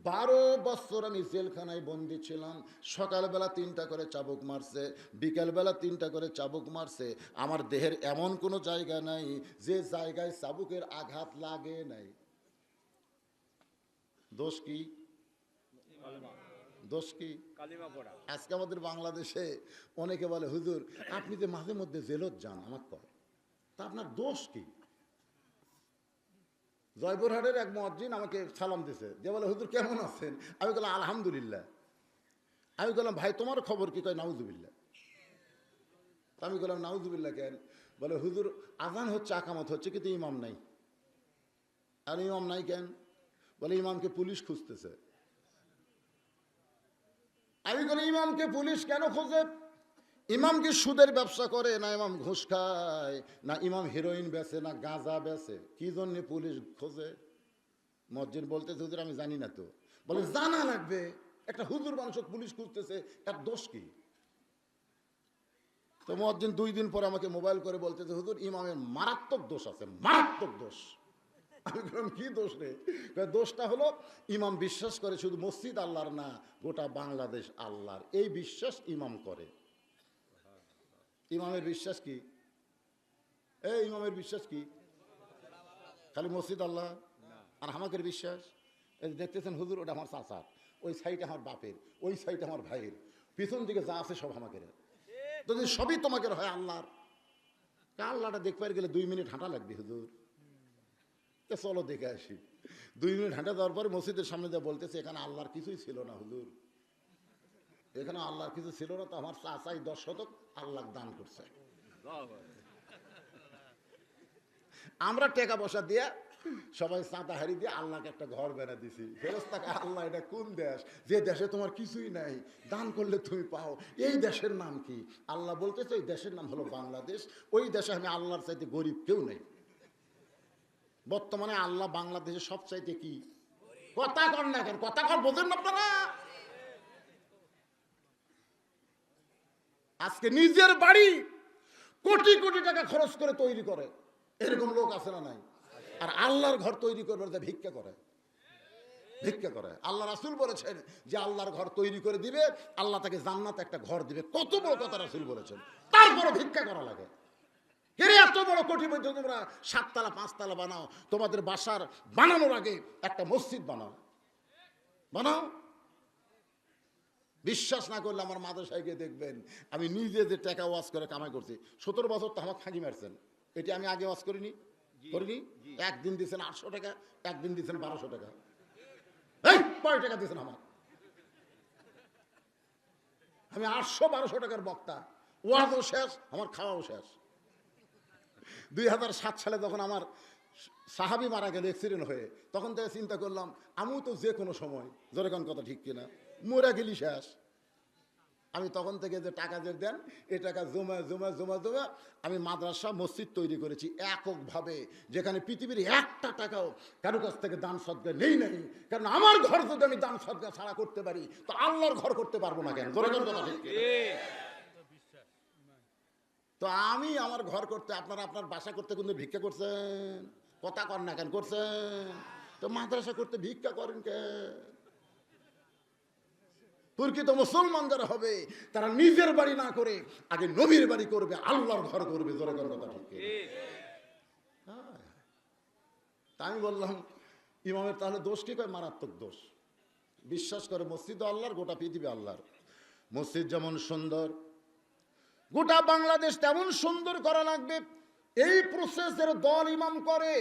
12 বছর আমি জেলখানায় বন্দী ছিলাম। সকালবেলা 3টা করে চাবুক মারছে, বিকালবেলা 3টা করে চাবুক মারছে। আমার দেহের এমন কোনো জায়গা নাই যে জায়গায় চাবুকের আঘাত লাগে নাই। দোষ কি? দোষ কি? কালিমা পড়া। আজকে আমাদের বাংলাদেশে অনেকে বলে, হুজুর আপনি যে মাঝে মধ্যে জেলত যান, আমার কয় তা আপনার দোষ কি? জয়পুরহাটের এক মুয়াজ্জিন আমাকে সালাম দিছে, যে বলে হুজুর কেমন আছেন? আমি বললাম আলহামদুলিল্লাহ। আমি বললাম ভাই তোমার খবর কি? কয় নাউজুবিল্লাহ। আমি বললাম নাউজুবিল্লাহ কেন? বলে হুজুর আজান হচ্ছে, আকামত হচ্ছে, কিন্তু ইমাম নাই। আর ইমাম নাই কেন? বলে ইমামকে পুলিশ খুঁজতেছে। আমি বলি ইমামকে পুলিশ কেন খোঁজে? ইমাম কি সুদের ব্যবসা করে, না ইমাম ঘুষ খায়, না ইমাম হিরোইন বেচে, না গাঁজা বেচে? কি জন্য পুলিশ খোঁজে? মসজিদ বলতেছে হুজুর আমি জানি না। তো বলে জানা লাগবে, একটা হুজুর মানুষ পুলিশ খুঁজতেছে, তার দোষ কি? তো মসজিদ 2 দিন পরে আমাকে মোবাইল করে বলতেছে হুজুর ইমামের মারাত্মক দোষ আছে, মারাত্মক দোষ। আমি বললাম কি দোষ রে? দোষটা হলো ইমাম বিশ্বাস করে শুধু মসজিদ আল্লাহর না, গোটা বাংলাদেশ আল্লাহর। এই বিশ্বাস ইমাম করে। ইমামের বিশ্বাস কি? এই ইমামের বিশ্বাস কি? খালি মসজিদ আল্লাহ। আর আমাদের বিশ্বাস এই দেখতেছেন হুজুর ওটা আমার চাচার, ওই সাইড আমার বাপের, ওই সাইড আমার ভাইয়ের, পিছন দিকে যা আছে সব আমাদের। যদি সবই তোমাকে হয় আল্লাহর, আল্লাহটা দেখবার গেলে 2 মিনিট হাঁটা লাগবে হুজুর। চলো দেখে আসি। 2 মিনিট হাঁটা দেওয়ার পরে মসজিদের সামনে যা বলতেছে এখানে আল্লাহর কিছুই ছিল না হুজুর, এখানে আল্লাহর কিছু ছিল না। তো আমার চাচাই 10 শতক আল্লাহ দান করছে। আমরা টাকা পয়সা দিয়ে সবাই চাঁদা হারি দিয়ে আল্লাহকে একটা ঘর বেড়া দিছি। ফেরেশতাকে আল্লাহ এটা কোন দেশ, যে দেশে তোমার কিছুই নাই, দান করলে তুমি পাও, এই দেশের নাম কি? আল্লাহ বলতেছে ওই দেশের নাম হলো বাংলাদেশ। ওই দেশে আমি আল্লাহর চাইতে গরিব কেউ নেই। বর্তমানে আল্লাহ বাংলাদেশের সব চাইতে কি? কথা কর না কেন? কথা কর, বোঝেন না আপনারা? আজকে নিজের বাড়ি কোটি কোটি টাকা খরচ করে তৈরি করে, এরকম লোক আছে না নাই? আর আল্লাহর ঘর তৈরি করবার যা ভিক্ষা করে, ভিক্ষা করে। আল্লাহ রাসূল বলেছেন যে আল্লাহর ঘর তৈরি করে দিবে, আল্লাহ তাকে জান্নাতে একটা ঘর দিবে। কত বড় কথা রাসূল বলেছেন, তারপরে ভিক্ষা করা লাগে। এর এত বড় কোটিপতি তোমরা 7 তলা 5 তলা বানাও, তোমাদের বাসার বানানোর আগে একটা মসজিদ বানাও, বানাও। বিশ্বাস না করলে আমার মাদ্রাসায় গিয়ে দেখবেন আমি নিজে যে টাকা ওয়াজ করে কামাই করছি। 17 বছর তো আমাকে ফাঁকি মারছেন, এটি আমি আগে ওয়াজ করিনি, করিনি। একদিন দিয়েছেন 800 টাকা, একদিন দিয়েছেন 1200 টাকা। এই কয় টাকা দিয়েছেন আমার? আমি 800-1200 টাকার বক্তা, ওয়াজও শেষ, আমার খাওয়াও শেষ। 2007 সালে যখন আমার সাহাবী মারা গেল অ্যাক্সিডেন্ট হয়ে, তখন থেকে চিন্তা করলাম আমিও তো যে কোনো সময়, জোরে কোন কথা ঠিক কিনা, মরে গেলি শেষ। আমি তখন থেকে যে টাকা যে দেন, এই টাকা জমা জমা জমা জমা আমি মাদ্রাসা মসজিদ তৈরি করেছি এককভাবে, যেখানে পৃথিবীর একটা টাকাও কারো কাছ থেকে দান সদকা নেই নাই। কারণ আমার ঘর যদি আমি দান সদকা ছাড়া করতে পারি, তো আল্লাহর ঘর করতে পারবো না কেন? জোরে কোন কথা ঠিক কিনা? তো আমি আমার ঘর করতে, আপনারা আপনার বাসা করতে কিন্তু ভিক্ষা করছেন, কথা কর না কেন করছেন? তো মাদ্রাসা করতে ভিক্ষা করেন কেন? প্রকৃত মুসলমান যারা হবে তারা নিজের বাড়ি না করে আগে নবীর বাড়ি করবে, আল্লাহর ঘর করবে। জোরে কোন কথা ঠিক কিনা? তা আমি বললাম ইমামের তাহলে দোষ কি? কয় মারাত্মক দোষ। বিশ্বাস করে মসজিদ আল্লাহর, গোটা পৃথিবী আল্লাহর। মসজিদ যেমন সুন্দর, গোটা বাংলাদেশ তেমন সুন্দর করা লাগবে। এই প্রসেসের দল ইমাম করে,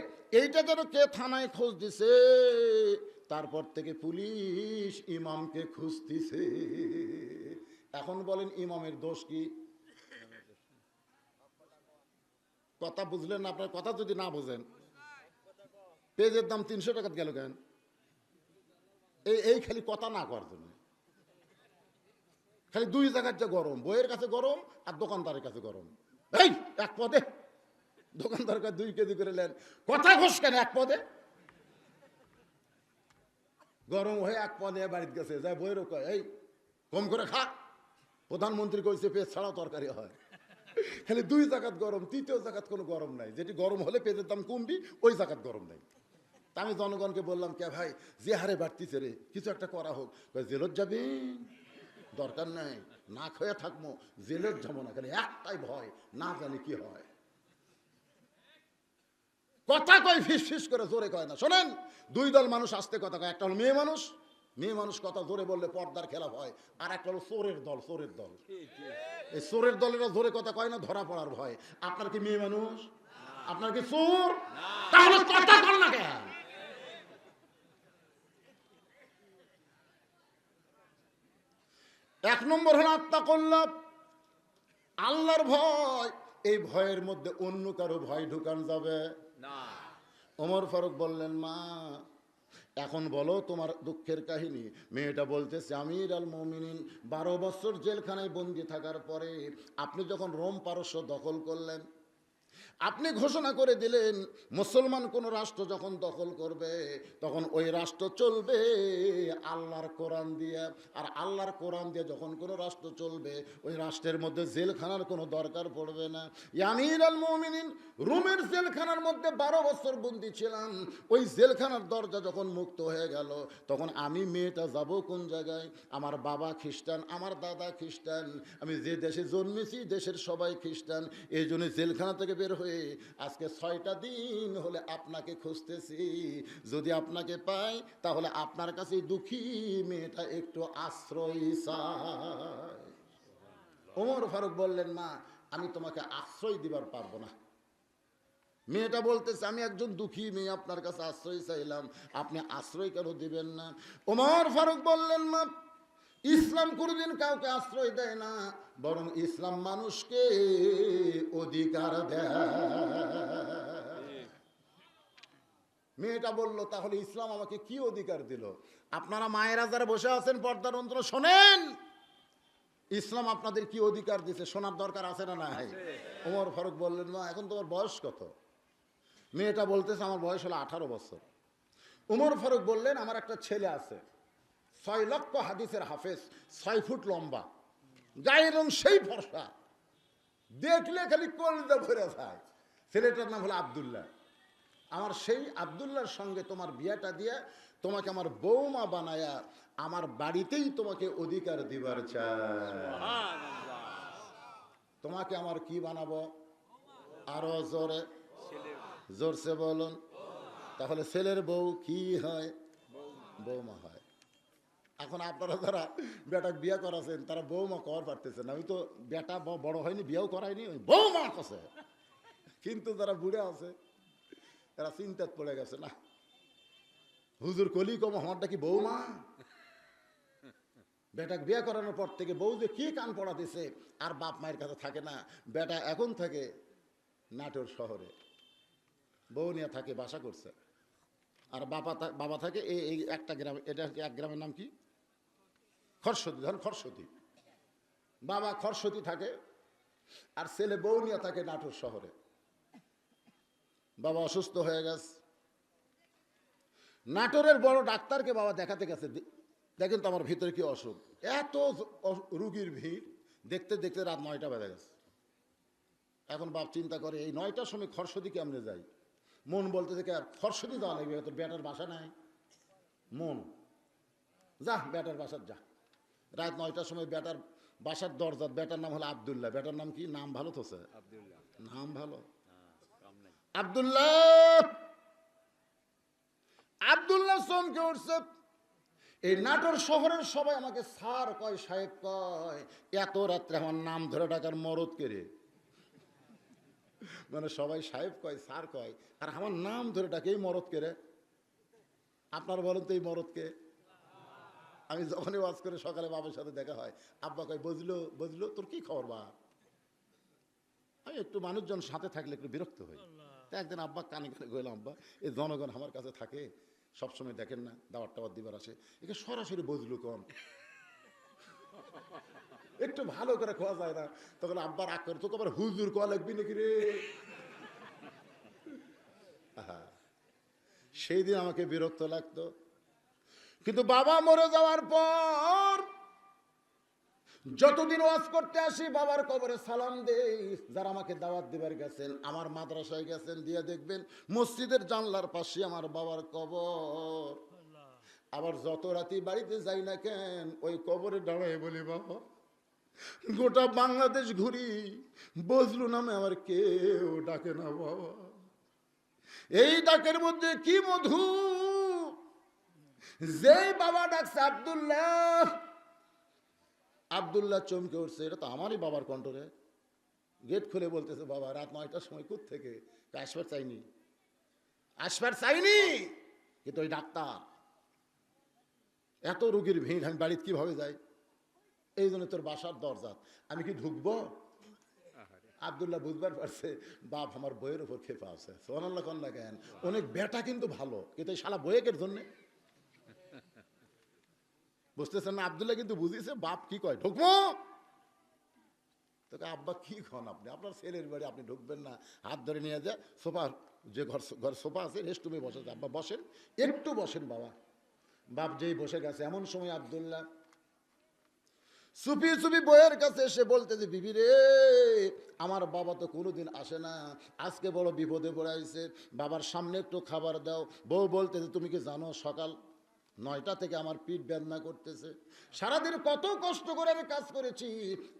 এইটা যেন কে থানায় খোঁজ দিছে, তারপর থেকে পুলিশ ইমামকে খুঁজতেছে। এখন বলেন ইমামের দোষ কি? কথা বুঝলেন না? আপনার কথা যদি না বোঝেন, পেঁয়াজের দাম 300 টাকা গেল কেন? এই খালি কথা না করার জন্য, খালি দুই জায়গার যে গরম, বইয়ের কাছে গরম আর দোকানদারের কাছে গরম। এই এক পদে দোকানদার 2 কেজি করে নেন, কথা ঘোষ কেন এক পদে? গরম হয়ে এক পদে বাড়িতে গেছে, যায় বইয়েরও কয় এই কম করে খা, প্রধানমন্ত্রী কইছে পেঁয়াজ ছাড়াও তরকারি হয়। খালি দুই জায়গাত গরম, তৃতীয় জায়গাত কোনো গরম নাই। যেটি গরম হলে পেঁয়াজের দাম কমবি, ওই জায়গাত গরম নাই। তা আমি জনগণকে বললাম, কে ভাই যে হারে বাড়তিছে রে, কিছু একটা করা হোক। জেলত যাবেন? দরকার নাই, না খেয়ে থাকবো, জেলত যাবো না, খালি একটাই ভয়, না জানি কি হয়। কথা কয় ফিস ফিস করে, জোরে কয় না। শোনেন, দুই দল মানুষ আসতে কথা কয়, একটা হলো মেয়ে মানুষ, মেয়ে মানুষ কথা জোরে বললে পর্দার খেলাফ হয়, আর একটা হলো চোরের দল, চোরের দল। এই চোরের দলেরা জোরে কথা কয় না, ধরা পড়ার ভয়। আপনার কি মেয়ে মানুষ? আপনার কি চোর? তাহলে কথা কর না কেন? এক নম্বর হলো আত্মাকুল্লাহ, আল্লাহর ভয়। এই ভয়ের মধ্যে অন্য কারো ভয় ঢুকান যাবে না। ওমর ফারুক বললেন, মা এখন বলো তোমার দুঃখের কাহিনী। মেয়েটা বলতেছে, আমির আল মুমিনিন 12 বছর জেলখানায় বন্দি থাকার পরে আপনি যখন রোম পারস্য দখল করলেন, আপনি ঘোষণা করে দিলেন মুসলমান কোন রাষ্ট্র যখন দখল করবে তখন ওই রাষ্ট্র চলবে আল্লাহর কোরআন দিয়ে। আর আল্লাহর কোরআন দিয়ে যখন কোনো রাষ্ট্র চলবে, ওই রাষ্ট্রের মধ্যে জেলখানার কোনো দরকার পড়বে না। আমির আল মুমিনিন রোমের জেলখানার মধ্যে 12 বছর বন্দি ছিলাম। ওই জেলখানার দরজা যখন মুক্ত হয়ে গেল, তখন আমি মেয়েটা যাব কোন জায়গায়? আমার বাবা খ্রিস্টান, আমার দাদা খ্রিস্টান, আমি যে দেশে জন্মেছি দেশের সবাই খ্রিস্টান। এই জন্য জেলখানা থেকে বের হয়ে আজকে 6টা দিন হলে আপনাকে খুঁজতেছি। যদি আপনাকে পাই তাহলে আপনার কাছে দুঃখী মেয়েটা একটু আশ্রয় চায়। ওমর ফারুক বললেন, মা আমি তোমাকে আশ্রয় দিবার পারবো না। মেয়েটা বলতেছে, আমি একজন দুঃখী মেয়ে, আপনার কাছে আশ্রয় চাইলাম, আপনি আশ্রয় কেন দিবেন না? ওমর ফারুক বললেন, মা ইসলাম কোনদিন কাউকে আশ্রয় দেয় না, বরং ইসলাম মানুষকে অধিকার দেয়। মেয়েটা বলল, তাহলে ইসলাম আমাকে কি অধিকার দিল? আপনারা মায়েরা যারা বসে আছেন পর্দার অন্তরে শোনেন, ইসলাম আপনাদের কি অধিকার দিছে শোনার দরকার আছে না নাই? ওমর ফারুক বললেন, মা এখন তোমার বয়স কত? মেয়েটা বলতেছে, আমার বয়স হলো 18 বছর। ওমর ফারুক বললেন, আমার একটা ছেলে আছে, 6 লক্ষ হাদিসের হাফেজ, 6 ফুট লম্বা, গায়ের রং সেই ফর্সা, দেখলে খালি কলিজা ভরে যায়। ছেলেটার নাম হলো আব্দুল্লাহ। আমার সেই আব্দুল্লাহর সঙ্গে তোমার বিয়েটা দিয়ে তোমাকে আমার বৌমা বানায়া আমার বাড়িতেই তোমাকে অধিকার দিবার চাই। তোমাকে আমার কি বানাবো? আরো জোরে, জোরসে বলুন। তাহলে ছেলের বউ কি হয়? বৌমা হয়। এখন আপনারা যারা বেটাকে বিয়ে করাছেন তারা বৌমা কর পারতেছেন। আমি তো বেটা বড় হয়নি, বিয়েও করাইনি, ওই বৌমা কছে। কিন্তু যারা বুড়ে আছে এরা চিন্তাত পড়ে গেছে, না হুজুর কলি কম আমারটা কি বৌমা? বেটাকে বিয়ে করানোর পর থেকে বউ যে কি কান পড়া দিছে, আর বাপ মায়ের কাছে থাকে না। বেটা এখন থাকে নাটোর শহরে, বউ নিয়ে থাকে, বাসা করছে। আর বাবা থাকে এই একটা গ্রামে, এটা এক গ্রামের নাম কি? খরস্বতী। ধরেন খরস্বতী, বাবা খরস্বতী থাকে, আর ছেলে বউ নিয়ে থাকে নাটোর শহরে। বাবা অসুস্থ হয়ে গেছে, নাটোরের বড় ডাক্তারকে বাবা দেখাতে গেছে। দেখেন তো আমার ভিতরে কি অসুখ, এত রুগীর ভিড়, দেখতে দেখতে রাত 9টা বেজে গেছে। এখন বাপ চিন্তা করে, এই 9টার সময় খরস্বতী কেমনে যাই? মন বলতে থেকে খরস্বতী যাওয়া লাগবে, তোর বেটার বাসা নাই। মন যা বেটার বাসার যা। রাত 9টার সময় বেটার বাসার দরজা, বেটার নাম হলো আব্দুল্লাহ। বেটার নাম কি? নাম ভালো তো স্যার, নাম ভালো আব্দুল্লাহ। আব্দুল্লাহ চমকে উঠছে। এই নাটোর শহরের সবাই আমাকে স্যার কয়, সাহেব কয়, এত রাত্রে আমার নাম ধরে ডাকার মরদ কেড়ে, মানে সবাই সাহেব কয়, স্যার কয়, আর আমার নাম ধরে ডাকে এই মরদ কেড়ে। আপনার বলেন তো এই মরদকে? আমি যখনই ওয়াজ করে সকালে বাবার সাথে দেখা হয়, আব্বা কয়, বুঝলো বুঝলো, তোর কি খবর বা? আমি একটু মানুষজন সাথে থাকলে একটু বিরক্ত হই। তা একদিন আব্বা কানে কানে গেলাম, আব্বা এই জনগণ আমার কাছে থাকে, সবসময় দেখেন না দাওয়াত টাওয়াত দিবার আসে, একে সরাসরি বজলু কম, একটু ভালো করে খাওয়া যায় না? তখন আব্বা রাগ করে, তোকে আবার হুজুর কোয়া লাগবি নাকি রে? আহা, সেই দিন আমাকে বিরক্ত লাগতো। কিন্তু বাবা মরে যাওয়ার পর যতদিন ওয়াজ করতে আসি বাবার কবরে সালাম দেই। যারা আমাকে দাওয়াত দিবার গেছেন, আমার মাদ্রাসায় গেছেন, দিয়ে দেখবেন মসজিদের জানলার পাশে আমার বাবার কবর। আবার যত রাতি বাড়িতে যাই না কেন, ওই কবরে দাঁড়ায় বলি, বাবা গোটা বাংলাদেশ ঘুরি, বজলু নামে আমার কেউ ডাকে না বাবা। এই ডাকের মধ্যে কি মধু, যেই বাবা ডাকছে আব্দুল্লাহ, আব্দুল্লাহ চমকে উঠছে, এটা তো আমারই বাবার কণ্ঠ রে। গেট খুলে বলতেছে, বাবা রাত 9টার সময় কোথ থেকে? আসবার চাইনি, আসবার চাইনি, কিন্তু ওই ডাক্তার, এত রোগীর ভিড়, আমি বাড়িতে কিভাবে যাই? এই জন্য তোর বাসার দরজা, আমি কি ঢুকবো? আব্দুল্লাহ বুঝবার পারছে বাপ আমার বইয়ের উপর খেপা আছে। সোনাল্লাহ কন্যা কেন, অনেক বেটা কিন্তু ভালো, কিন্তু এই শালা বইয়ের জন্য বুঝতেছেন না? আব্দুল্লাহ কিন্তু বুঝিয়েছে বাপ কি কয়, ঢুকবো? তোকে আব্বা কি খন আপনি, আপনার ছেলের বাড়ি আপনি ঢুকবেন না? হাত ধরে নিয়ে যায় সোফার, যে ঘর সোফা আছে রেস্টরুমে বসে, আব্বা বসেন, একটু বসেন বাবা। বাপ যেই বসে গেছে, এমন সময় আব্দুল্লাহ চুপি চুপি বইয়ের কাছে এসে বলতেছে, বিবি রে, আমার বাবা তো কোনোদিন আসে না, আজকে বড় বিপদে পড়াইছে, বাবার সামনে একটু খাবার দাও। বউ বলতেছে, তুমি কি জানো সকাল 9টা থেকে আমার পিঠ বেদনা করতেছে, সারাদিন কত কষ্ট করে আমি কাজ করেছি,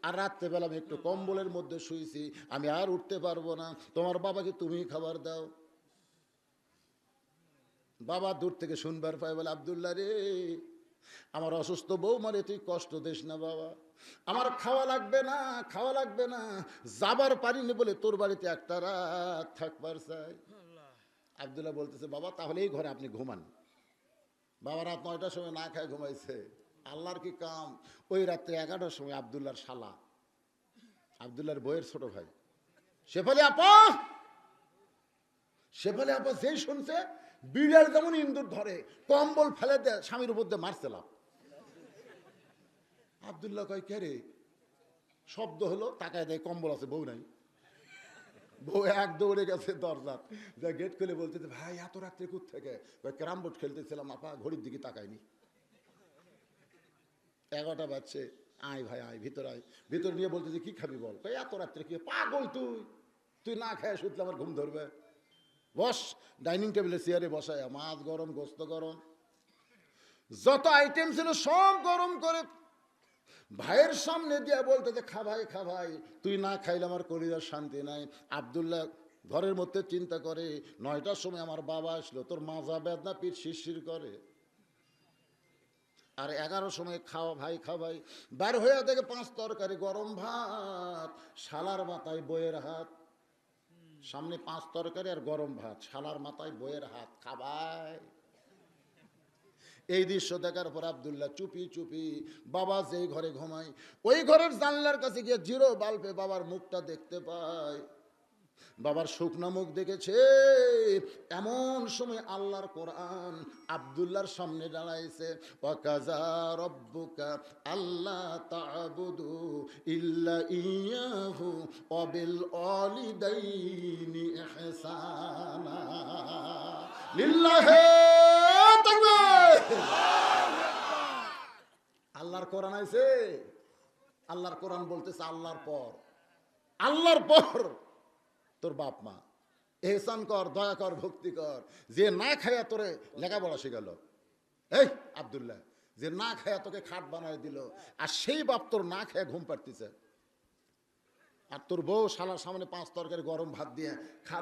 আর রাত্রেবেলা আমি একটু কম্বলের মধ্যে শুয়েছি, আমি আর উঠতে পারবো না, তোমার বাবাকে তুমি খাবার দাও। বাবা দূর থেকে শুনবার পায়, বলে, আব্দুল্লাহ রে, আমার অসুস্থ বউ মারে তুই কষ্ট দিস না বাবা, আমার খাওয়া লাগবে না, খাওয়া লাগবে না, যাবার পারিনি বলে তোর বাড়িতে একটা রাত থাকবার চাই। আব্দুল্লাহ বলতেছে, বাবা তাহলে এই ঘরে আপনি ঘুমান। বাবা রাত 9টার সময় না খায় ঘুমাইছে, আল্লাহর কি কাম। ওই রাত্রে 11টার সময় আব্দুল্লাহর শালা, আব্দুল্লাহর বইয়ের ছোট ভাই শেফালি আপা, শেফালি আপা যেই শুনছে, বিড়াল যেমন ইন্দুর ধরে কম্বল ফেলে দেয়, স্বামীর উপর দিয়ে মারছিলাম। আব্দুল্লাহ কয়, কে রে? শব্দ হলো, তাকায় দেয় কম্বল আছে, বউ নাই। বউ এক দৌড়ে গেছে দরজা, যা গেট খুলে বলতেছে, ভাই এত রাত্রে কোথ থেকে? ক্যারাম বোর্ড খেলতেছিলাম আপা, ঘড়ির দিকে তাকায়নি, 11টা বাজছে, আয় ভাই আয়, ভিতর আয়। ভিতর নিয়ে বলতেছে, কি খাবি বল? এত রাত্রে কি পাগল তুই, তুই না খায় শুধলে আমার ঘুম ধরবে, বস। ডাইনিং টেবিলে চেয়ারে বসায়, মাছ গরম, গোস্ত গরম, যত আইটেম ছিল সব গরম করে ভাইয়ের সামনে দিয়ে বলতেছে, খা ভাই খা ভাই, তুই না খাইলে আমার কলিজার শান্তি নাই। আব্দুল্লাহ ঘরের মধ্যে চিন্তা করে, 9টার সময় আমার বাবা আসলো, তোর মাজা বেদনা, পিঠ শিরশির করে, আর 11টার সময় খাওয়া ভাই খা ভাই। বার হয়ে দেখে 5 তরকারি, গরম ভাত, শালার মাথায় বইয়ের হাত, সামনে 5 তরকারি আর গরম ভাত, শালার মাথায় বইয়ের হাত, খাবাই। এই দৃশ্য দেখার পর আব্দুল্লাহ চুপি চুপি, বাবা যেই ঘরে ঘুমায় ওই ঘরের জানলার কাছে গিয়ে জিরো বাল্বে বাবার মুখটা দেখতে পায়। বাবার শুকনা মুখ দেখেছে, এমন সময় আল্লাহর কোরআন আব্দুল্লাহর সামনে দাঁড়াইছে, ওয়াকাযা রাব্বুকা আল্লা তা'বুদু ইল্লা ইয়াহু ওয়া বিল ওয়ালিদাইনি ইহসানা। লিল্লাহি তাকবীর। আল্লাহর কোরআন আইছে, আল্লাহর কোরআন বলতেছে, আল্লাহর পর, আল্লাহর পর তোর বাপ মা, এহসান কর, দয়া কর, ভক্তি কর। যে না খায়া তোরে লেখাপড়া শিখালো, এই আব্দুল্লাহ, যে না খায়া তোকে খাট বানায় দিল, আর সেই বাপ তোর না খায়া ঘুম পাড়তিছে, আর তোর বউ শালার সামনে 5 তরকারি গরম ভাত দিয়ে খা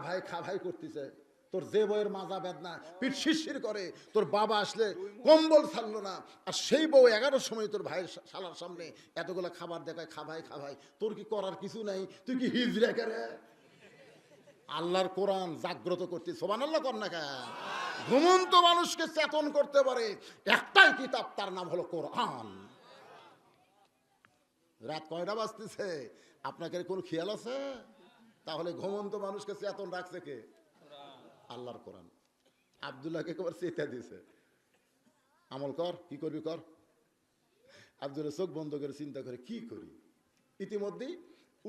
ভাই করতেছে, তোর যে বউয়ের মাজা বেদনা, পিঠ শিরশির করে, তোর বাবা আসলে কম্বল ছাড়লো না, আর সেই বউ 11টার সময় তোর ভাইয়ের শালার সামনে এতগুলো খাবার দেখায়, খা ভাই, তোর কি করার কিছু নাই? তুই কি হিজড়া করে? আল্লাহর কোরআন জাগ্রত করতে, সুবহানাল্লাহ কর না কেন? ঘুমন্ত মানুষকে চেতন করতে পারে একটাই কিতাব, তার নাম হলো কোরআন। রাত কয়টা বাজতেছে? আপনাকে কোনো খেয়াল আছে? তাহলে ঘুমন্ত মানুষকে চেতন রাখছে কে? আল্লাহর কোরআন। আব্দুল্লাহকে একবার চেতা দিয়েছে, আমল কর, কি করবি কর। আব্দুল্লাহ চোখ বন্ধ করে চিন্তা করে কি করি। ইতিমধ্যেই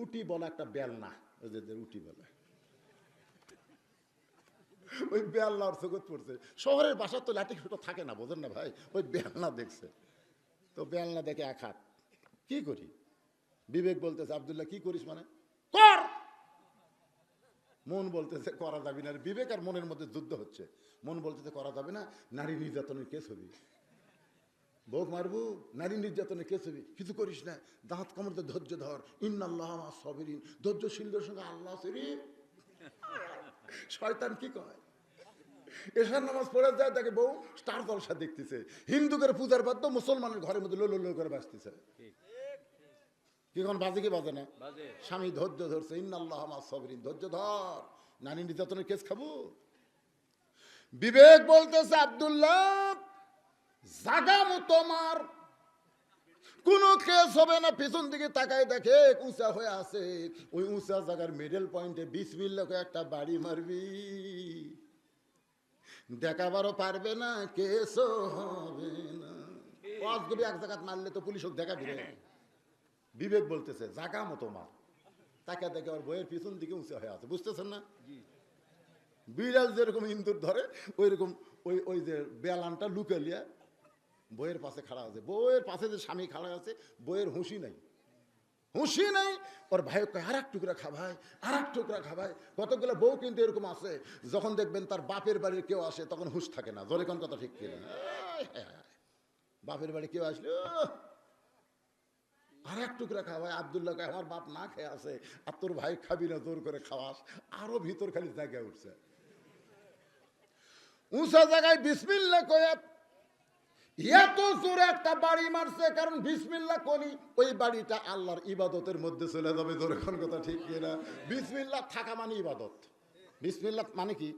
উটি বলা একটা বেলনা, ওই যে উটি বলে, ওই বেলনা ওর চোখত পড়ছে। শহরের বাসার তো লাঠি ফুটো থাকে না, বোঝেন না ভাই, ওই বেলনা দেখছে। তো বেলনা দেখে এক হাত, কি করি। বিবেক বলতেছে আব্দুল্লাহ কি করিস মানে, কর। মন বলতেছে করা যাবে না। বিবেক আর মনের মধ্যে যুদ্ধ হচ্ছে। মন বলতেছে করা যাবে না, নারী নির্যাতনের কেস হবি, বউ মারবো, নারী নির্যাতনের কেস হবি, কিছু করিস না, দাঁত কামড়তে ধৈর্য ধর, ইন্নাল্লাহ মা সাবিরিন, ধৈর্যশীলদের সঙ্গে আল্লাহ শরীফ। শয়তান কি কয়, এশার নামাজ পড়ে যায়, তাকে বউ স্টার জলসা দেখতেছে, হিন্দুদের পূজার বাদ তো মুসলমানের ঘরের মধ্যে লো লো করে বাঁচতেছে। কি কোন বাজে কি বাজে না? স্বামী ধৈর্য ধরছে, ইন্নাল্লাহ মা সাবিরিন, ধৈর্য ধর, নারী নির্যাতনের কেস খাবো। বিবেক বলতেছে আব্দুল্লাহ জাগামো তোমার, কোন কেস হবে না। পিছন দিকে তাকায় দেখে উঁচা হয়ে আছে, ওই উঁচা জায়গার মিডল পয়েন্টে বিসমিল্লাহ করে একটা বাড়ি মারবি, দেখাবারও পারবে না, কেসও হবে না। পাঁচগুলি এক জায়গায় মারলে তো পুলিশ দেখাবি রে। বিবেক বলতেছে জাগামো তোমার, তাকে দেখে ওর বইয়ের পিছন দিকে উঁচা হয়ে আছে, বুঝতেছেন না? বিড়াল যেরকম ইন্দুর ধরে ওই রকম ওই ওই যে বেলানটা লুকে লিয়া বইয়ের পাশে খাড়া আছে। বইয়ের পাশে যে স্বামী খাড়া আছে, বইয়ের হুঁশি নাই, হুঁশি নাই। ওর ভাই আর এক টুকরা খা ভাই, আর এক টুকরা খা ভাই। কতগুলো বউ কিন্তু এরকম আছে, যখন দেখবেন তার বাপের বাড়ির কেউ আসে তখন হুঁশ থাকে না। জোরে কোন কথা ঠিক কিনা? বাপের বাড়ি কেউ আসলে আর এক টুকরা খা ভাই। আব্দুল্লাহকে আমার বাপ না খেয়ে আছে, আর তোর ভাই খাবি না, জোর করে খাওয়াস। আরো ভিতর খালি জায়গায় উঠছে, উঁচা জায়গায় বিসমিল্লাহ কয়ে এত জোরে একটা বাড়ি মারছে, কারণ বিসমিল্লাহ করি ওই বাড়িটা আল্লাহর ইবাদতের মধ্যে চলে যাবে। জোরে কোন কথা ঠিক কিনা? বিসমিল্লাহ থাকা মানে ইবাদত, বিসমিল্লাহ মানে কি?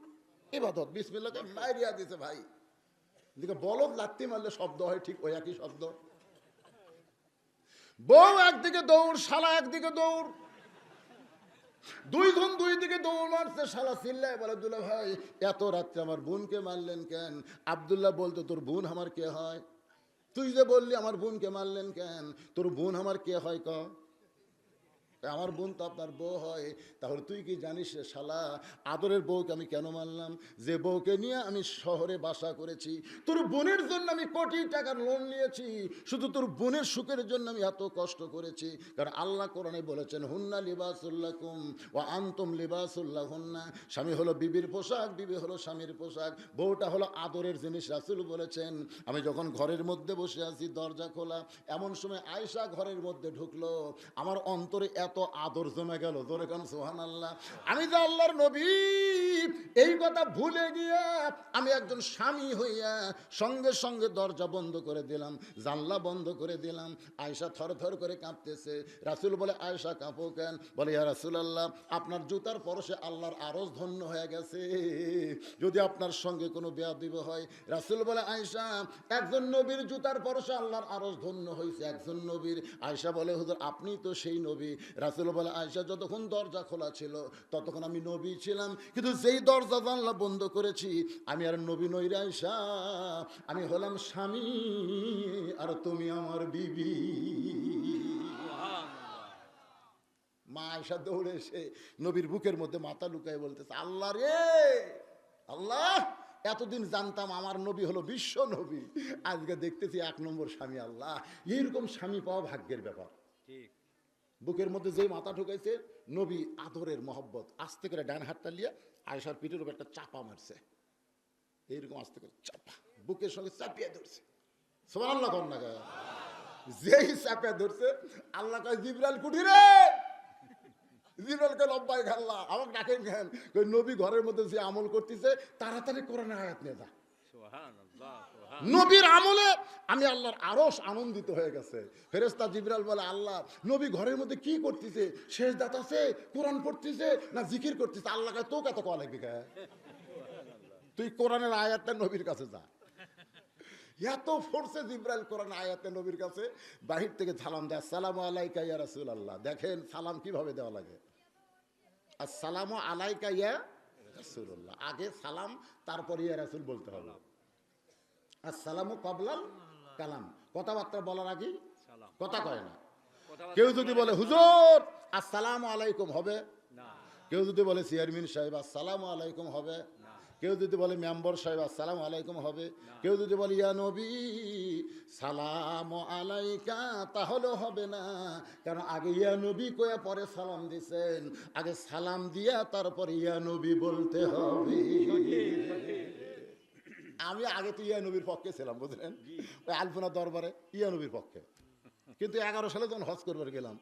ইবাদত। বিসমিল্লাহকে মাইরিয়া দিছে ভাই। এদিকে বলদ লাত্তি মারলে শব্দ হয়, ঠিক ওই একই শব্দ। বউ একদিকে দৌড়, শালা একদিকে দৌড়, দুইজন দুই দিকে দৌড় মারছে। শালা চিল্লায় বলে দুলা ভাই এত রাত্রে আমার বোনকে মারলেন কেন? আব্দুল্লাহ বলতো তোর বোন আমার কে হয়? তুই যে বললি আমার বোনকে মারলেন কেন, তোর বোন আমার কে হয় ক? আমার বোন তো আপনার বউ হয়। তাহলে তুই কি জানিস রে শালা, আদরের বউকে আমি কেন মারলাম? যে বউকে নিয়ে আমি শহরে বাসা করেছি, তোর বোনের জন্য আমি কোটি টাকার লোন নিয়েছি, শুধু তোর বোনের সুখের জন্য আমি এত কষ্ট করেছি। কারণ আল্লাহ কোরআনে বলেছেন হুন্না লিবাসুল্লাকুম ওয়া আনতুম লিবাসুল্লাহুন্না। স্বামী হলো বিবির পোশাক, বিবি হলো স্বামীর পোশাক, বউটা হলো আদরের জিনিস। রাসূল বলেছেন আমি যখন ঘরের মধ্যে বসে আছি, দরজা খোলা, এমন সময় আয়েশা ঘরের মধ্যে ঢুকলো, আমার অন্তরে এত আদর জমে গেল। জোরে কান সুবহানাল্লাহ। আমি যে আল্লাহর নবী এই কথা ভুলে গিয়ে আমি একজন স্বামী হইয়া সঙ্গে সঙ্গে দরজা বন্ধ করে দিলাম, জানলা বন্ধ করে দিলাম। আয়েশা থরথর করে কাঁপতেছে। রাসূল বলে আয়েশা কাঁপো কেন? বলে ইয়া রাসূলুল্লাহ আপনার জুতার পরশে আল্লাহর আরশ ধন্য হয়ে গেছে, যদি আপনার সঙ্গে কোনো বেয়াদবি হয়। রাসূল বলে আয়েশা একজন নবীর জুতার পরশে আল্লাহর আরশ ধন্য হয়েছে, একজন নবীর। আয়েশা বলে হুজুর আপনি তো সেই নবী। রাসূল বলে আয়েশা যতক্ষণ দরজা খোলা ছিল ততক্ষণ আমি নবী ছিলাম, কিন্তু যেই দরজা জানলা বন্ধ করেছি আমি আর নবী নই রে আয়েশা, আমি হলাম স্বামী আর তুমি আমার বিবি। মা আয়েশা দৌড়ে এসে নবীর বুকের মধ্যে মাথা লুকায় বলতেছে আল্লাহ রে আল্লাহ, এতদিন জানতাম আমার নবী হলো বিশ্ব নবী, আজকে দেখতেছি এক নম্বর স্বামী। আল্লাহ এইরকম স্বামী পাওয়া ভাগ্যের ব্যাপার। ঠিক। বুকের মধ্যে যেই মাথা ঢুকাইছে, নবী আদরের মহব্বত আস্তে করে ডান হাতটা লিয়া আয়েশার পিঠের উপর একটা চাপা মারছে, এইরকম আস্তে করে চাপা বুকের সঙ্গে চাপিয়ে ধরছে। সুবহানাল্লাহ কোন না, যেই চাপিয়ে ধরছে আল্লাহ কয় জিবরাইল কুঠি রে। জিবরাইলকে লব্বাই আল্লাহ, আমাকে ডাকেন কেন? নবী ঘরের মধ্যে যে আমল করতেছে তাড়াতাড়ি কোরআনের আয়াত নিয়ে যা। নবীর আমলে আমি আল্লাহর আরশ আনন্দিত হয়ে গেছে। ফেরেশতা জিবরাইল বলে আল্লাহ নবী ঘরের মধ্যে কি করতেছে? সেজদাত আছে, কোরআন পড়তেছে না জিকির করতেছে? আল্লাহ কয় তো কত কোয়া লাগবে, তুই কোরআনের আয়াতটা নবীর কাছে যা। এত ফোর্সে জিবরাইল কোরআন আয়াতে নবীর কাছে বাহির থেকে সালাম দেয়, আসসালামু আলাইকা ইয়া রাসূলুল্লাহ। দেখেন সালাম কিভাবে দেওয়া লাগে। আসসালামু আলাইকা ইয়া রাসূলুল্লাহ, আগে সালাম তারপর ইয়া রাসূল বলতে হবে। আসসালামু ক্বাবলাল কালাম, কথাবার্তা বলার আগে সালাম। কথা কয় না। কথাবার্তা কেউ যদি বলে হুজুর আসসালামু আলাইকুম হবে, না, কেউ যদি বলে চেয়ারম্যান সাহেব আসসালামু আলাইকুম হবে, না, কেউ যদি বলে মেম্বার সাহেব আসসালামু আলাইকুম হবে, কেউ যদি বলে ইয়া নবী সালাম আলাইকা তাহলে হবে না, কারণ আগে ইয়া নবী কয়ে পরে সালাম দিছেন, আগে সালাম দিয়া তারপরে ইয়া নবী বলতে হবে। আমি আগে তো ইয়া নবীর পক্ষে ছিলাম, বুঝলেন, ওই আলপনা দরবারে ইয়া নবীর পক্ষে। কিন্তু 11 সালে যখন হজ করবার গেলাম,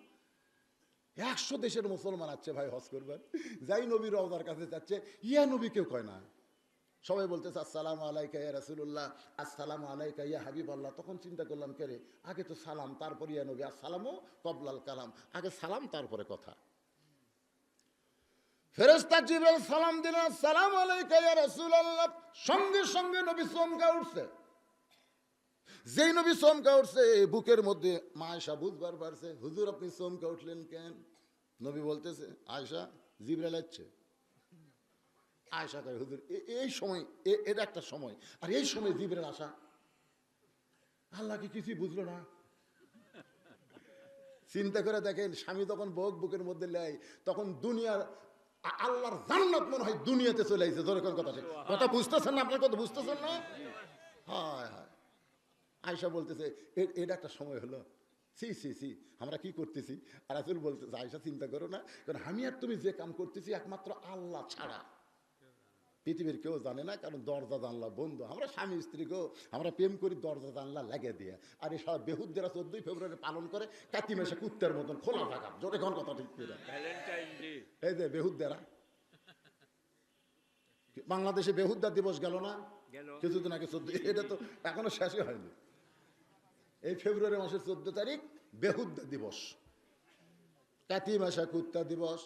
100 দেশের মুসলমান আছে ভাই হজ করবার, যাই নবীর রওজার কাছে যাচ্ছে ইয়া নবী কেউ কয় না, সবাই বলতেছে আসসালামু আলাইকা ইয়া রাসূলুল্লাহ, আসসালামু আলাইকা ইয়া হাবিবাল্লাহ। তখন চিন্তা করলাম কে রে, আগে তো সালাম তারপর ইয়া নবী, আসসালামু ক্বাবলাল কালাম, আগে সালাম তারপরে কথা। ফেরেশতা জিবরাইল সালাম দিলেন আসসালামু আলাইকা ইয়া রাসূলুল্লাহ, সঙ্গে সঙ্গে নবী চমকা উঠছে। যেই নবী চমকা উঠছে বুকের মধ্যে মা আয়েশা বুঝবার পারছে, হুজুর আপনি চমকা উঠলেন কেন? নবী বলতেছে আয়েশা জিবরাইল আসছে। আয়েশা কয় হুজুর এই সময় এটা একটা সময়, আর এই সময় জিবরাইল আসা, আল্লাহ কি কিছুই বুঝলো না? চিন্তা করে দেখেন, স্বামী তখন বুকের মধ্যে নেয়, তখন দুনিয়ার আল্লাহর জান্নাত মনে হয় দুনিয়াতে চলে আইছে। ধরে কোন কথা, কথা বুঝতেছেন না? আপনার কথা বুঝতেছেন না? হয় হয়। আয়েশা বলতেছে এটা একটা সময় হলো, সি সি সি আমরা কি করতেছি? আর রাসূল বলতেছে আয়েশা চিন্তা করো না, কারণ আমি আর তুমি যে কাম করতেছি একমাত্র আল্লাহ ছাড়া পৃথিবীর কেউ জানে না, কারণ দরজা জানলা বন্ধ। আমরা স্বামী স্ত্রী গো, আমরা প্রেম করি দরজা জানলা লাগে দিয়ে, আর এই সব বেহুদ্দেরা 14 ফেব্রুয়ারি পালন করে কাতি মাসে কুত্তার মতন খোলা থাকা। জোরে কোন কথা ঠিক করে, ভ্যালেন্টাইন ডে এই যে বেহুদ্দেরা, বাংলাদেশে বেহুদ্দা দিবস গেল না গেল, কিছুদিন আগে 14, এটা তো এখনো শেষই হয়নি। এই ফেব্রুয়ারি মাসের 14 তারিখ বেহুদ্দা দিবস, কাতি মাসা কুত্তা দিবস।